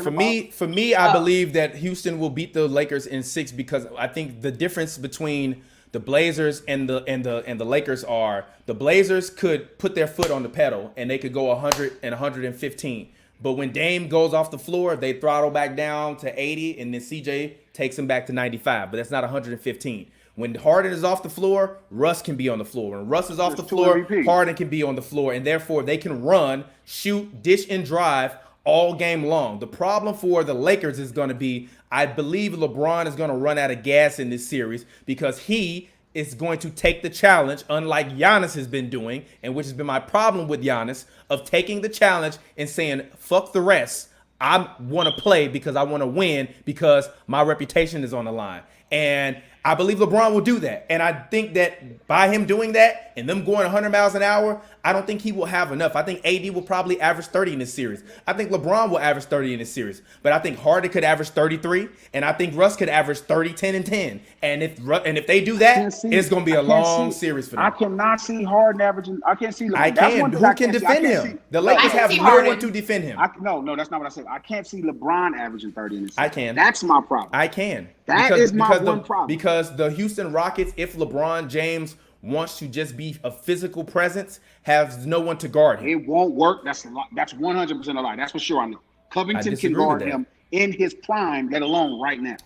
For me, I believe that Houston will beat the Lakers in 6 because I think the difference between the Blazers and the Lakers are the Blazers could put their foot on the pedal and they could go 100 and 115. But when Dame goes off the floor, they throttle back down to 80, and then CJ takes him back to 95. But that's not 115. When Harden is off the floor, Russ can be on the floor. When Russ is off the floor, Harden can be on the floor. And therefore, they can run, shoot, dish, and drive all game long. The problem for the Lakers is going to be, I believe LeBron is going to run out of gas in this series because he is going to take the challenge, unlike Giannis has been doing, and which has been my problem with Giannis, of taking the challenge and saying, fuck the rest. I want to play because I want to win because my reputation is on the line. And I believe LeBron will do that. And I think that by him doing that and them going 100 miles an hour, I don't think he will have enough. I think AD will probably average 30 in this series. I think LeBron will average 30 in this series. But I think Harden could average 33. And I think Russ could average 30, 10, and 10. And if they do that, it's going to be a long series for them. I cannot see Harden averaging. I can't see LeBron. I can. Who can defend him? The Lakers have no one to defend him. No, that's not what I said. I can't see LeBron averaging 30 in this series. I can. That's my problem. I can. That is my one problem. Because the Houston Rockets, if LeBron James wants to just be a physical presence, has no one to guard him. It won't work. That's 100% a lie. That's for sure. I know. Covington can guard him in his prime, let alone right now.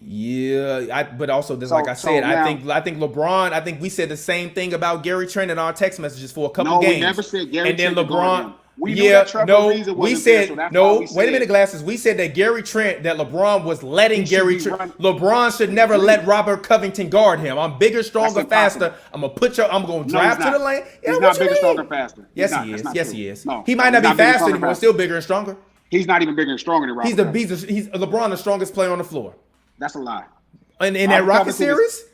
Yeah, but also, like I said, I think LeBron. I think we said the same thing about Gary Trent in our text messages for a couple games. We never said Gary Trent. And then LeBron. We said wait a minute, Glasses. We said that Gary Trent, that LeBron was letting Gary Trent. LeBron should never let Robert Covington guard him. I'm bigger, stronger, faster. I'm gonna drive to the lane. He's not bigger, stronger, faster. Yes, he is. Yes, he is. He might not be faster anymore. Still bigger and stronger. He's not even bigger and stronger than Robert. He's LeBron, the strongest player on the floor. That's a lie. In that Rocket series.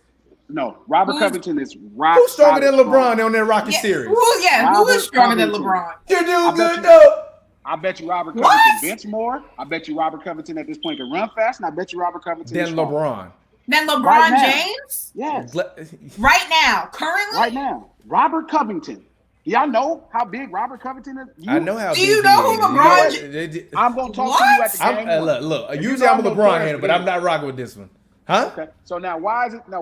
No, Robert Covington is Who's stronger than LeBron strong. on that Rocky series? Who is stronger than LeBron? You do good though. I bet you Robert Covington bench more. I bet you Robert Covington at this point can run fast, and I bet you Robert Covington is Than strong. LeBron. Than LeBron Right James? Yes. Right now, currently? Right now. Robert Covington. Y'all know how big Robert Covington is? I know how. Do you know who LeBron? I'm gonna talk to you at the game. Look. Usually I'm a LeBron hater, but I'm not rocking with this one. Huh? Okay. So now, why is it the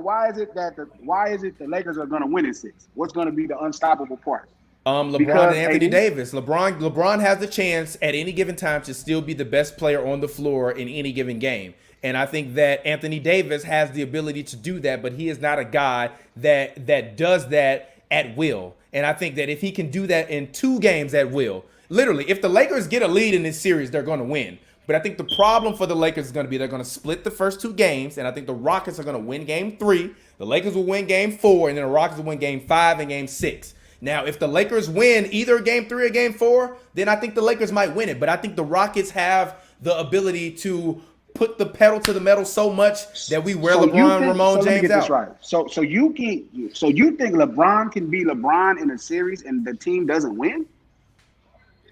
Lakers are gonna win in 6? What's gonna be the unstoppable part? LeBron Because and Anthony AD? Davis. LeBron has the chance at any given time to still be the best player on the floor in any given game. And I think that Anthony Davis has the ability to do that, but he is not a guy that does that at will. And I think that if he can do that in 2 games at will, literally, if the Lakers get a lead in this series, they're going to win. But I think the problem for the Lakers is going to be they're going to split the first 2 games, and I think the Rockets are going to win game 3. The Lakers will win game 4, and then the Rockets will win game 5 and game 6. Now, if the Lakers win either game 3 or game 4, then I think the Lakers might win it. But I think the Rockets have the ability to put the pedal to the metal so much that we wear Ramon James out. Right. So you think LeBron can be LeBron in a series and the team doesn't win?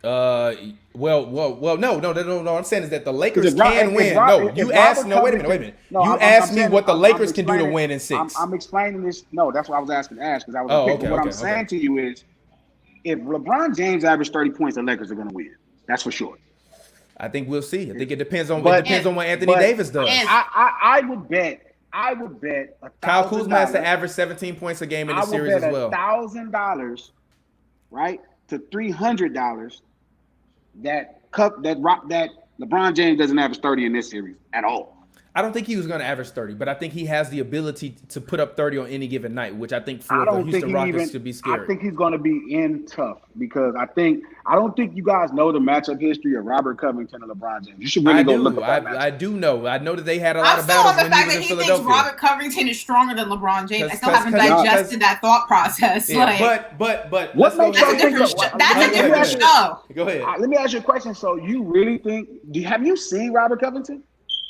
Well, no. I'm saying is that the Lakers If Rob- can if win. Rob- No, if you Robert asked. No, wait a Covington- minute. No, You I'm asked me saying- what the I'm Lakers can do to explaining- win in 6. I'm explaining this. No, that's what I was asking Ash because I was. What I'm saying to you is, if LeBron James averaged 30 points, the Lakers are going to win. That's for sure. I think we'll see. I think it depends on But- what Anthony Davis does. I would bet. Kyle Kuzma has to average 17 points a game in the series as well. $1,000, right, to $300 that LeBron James doesn't average 30 in this series at all. I don't think he was going to average 30, but I think he has the ability to put up 30 on any given night, which I think for the Houston Rockets could be scary. I think he's going to be in tough because I don't think you guys know the matchup history of Robert Covington and LeBron James. You should really go look at that. I do know. I know that they had a lot I'm of still on battles the when he fact was that in he Philadelphia. thinks Robert Covington is stronger than LeBron James. I still haven't 'cause- digested that thought process. Yeah, Like, but What makes that's y'all a think different. that- That's a different show. Go ahead. Let me ask you a question. So you really think? Have you seen Robert Covington?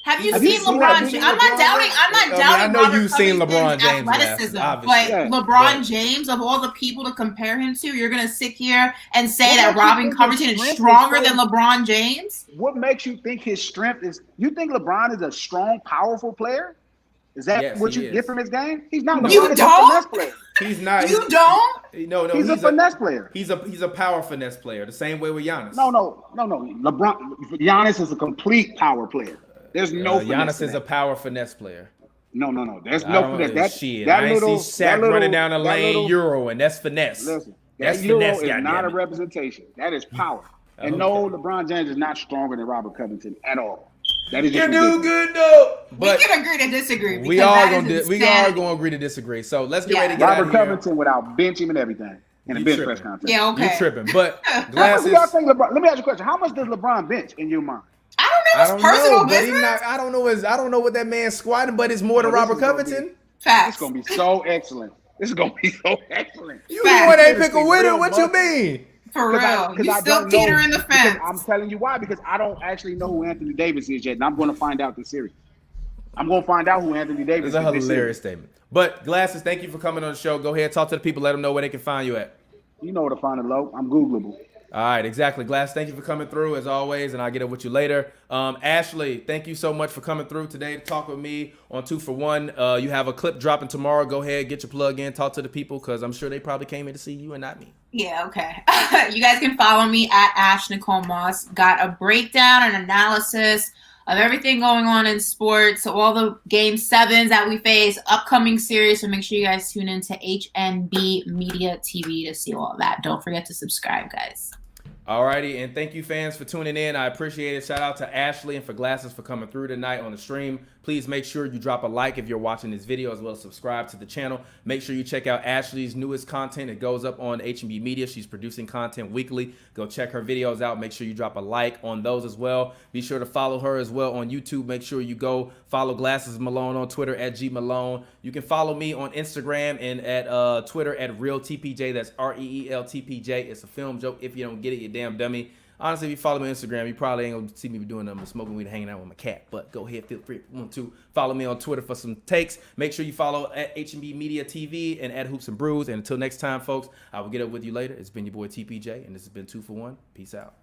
Have you Have you seen seen LeBron that James? video I'm of not LeBron doubting. James? I'm not I mean, doubting. I know Robert you've seen Covington's LeBron James, athleticism, obviously. but Yeah. LeBron James, of all the people to compare him to, you're gonna sit here and say What that makes you Robin think Covington his is strength is stronger so- than LeBron James? What makes you think his strength is? You think LeBron is a strong, powerful player? Is that Yes, what he you is. get from his game? He's not. You LeBron is don't? a finesse player. He's not. You don't? No. He's a finesse player. He's a power finesse player. The same way with Giannis. No. Giannis is a complete power player. There's no finesse Giannis to is a that. power finesse player. No. There's I no don't finesse. know. Shit, I ain't see Shaq running down the lane Euro, and that's finesse. Listen, That's that Euro finesse, is not a goddamn it. representation. That is power. And Okay. no, LeBron James is not stronger than Robert Covington at all. That is You just do ridiculous. good though. But We can agree to disagree. we because are that gonna is we are insanity. gonna agree to disagree. So let's get Yeah. ready to get out Robert of here. Covington without bench him and everything in a You bench tripping. press conference. Yeah, okay. You tripping? But How much do glasses. y'all think LeBron? Let me ask you a question. How much does LeBron bench in your mind? I I don't don't know his personal know, but business. I don't know what that man's squatting, but it's more than This Robert is gonna Covington. It's Facts. gonna be so excellent. This is gonna be so excellent. You Facts. when they pick a Real winner, what you muscle. mean? For real. You I still don't teetering the because fence. I'm telling you why, because I don't actually know who Anthony Davis is yet, and I'm going to find out this series. I'm going to find out who Anthony Davis is. It's a this hilarious series. statement. But glasses, thank you for coming on the show. Go ahead, talk to the people, let them know where they can find you at. You know where to find it, low. I'm Googleable. All right, exactly. Glass, thank you for coming through as always, and I'll get up with you later. Ashley, thank you so much for coming through today to talk with me on 2 for 1. You have a clip dropping tomorrow. Go ahead, get your plug in, talk to the people, because I'm sure they probably came in to see you and not me. Yeah, okay. You guys can follow me at Ash Nicole Moss. Got a breakdown and analysis of everything going on in sports, all the game 7s that we face, upcoming series. So make sure you guys tune into HNB Media TV to see all of that. Don't forget to subscribe, guys. Alrighty, and thank you fans for tuning in. I appreciate it. Shout out to Ashley and for Glasses for coming through tonight on the stream. Please make sure you drop a like if you're watching this video, as well as subscribe to the channel. Make sure you check out Ashley's newest content. It goes up on HNB Media. She's producing content weekly. Go check her videos out. Make sure you drop a like on those as well. Be sure to follow her as well on YouTube. Make sure you go follow Glasses Malone on Twitter at G Malone. You can follow me on Instagram and at Twitter at RealTPJ. That's ReelTPJ. It's a film joke. If you don't get it, you damn dummy. Honestly, if you follow me on Instagram, you probably ain't gonna see me doing nothing but smoking weed and hanging out with my cat. But go ahead, feel free if you want to follow me on Twitter for some takes. Make sure you follow at HNB Media TV and at Hoops and Brews. And until next time, folks, I will get up with you later. It's been your boy TPJ, and this has been 2 for 1. Peace out.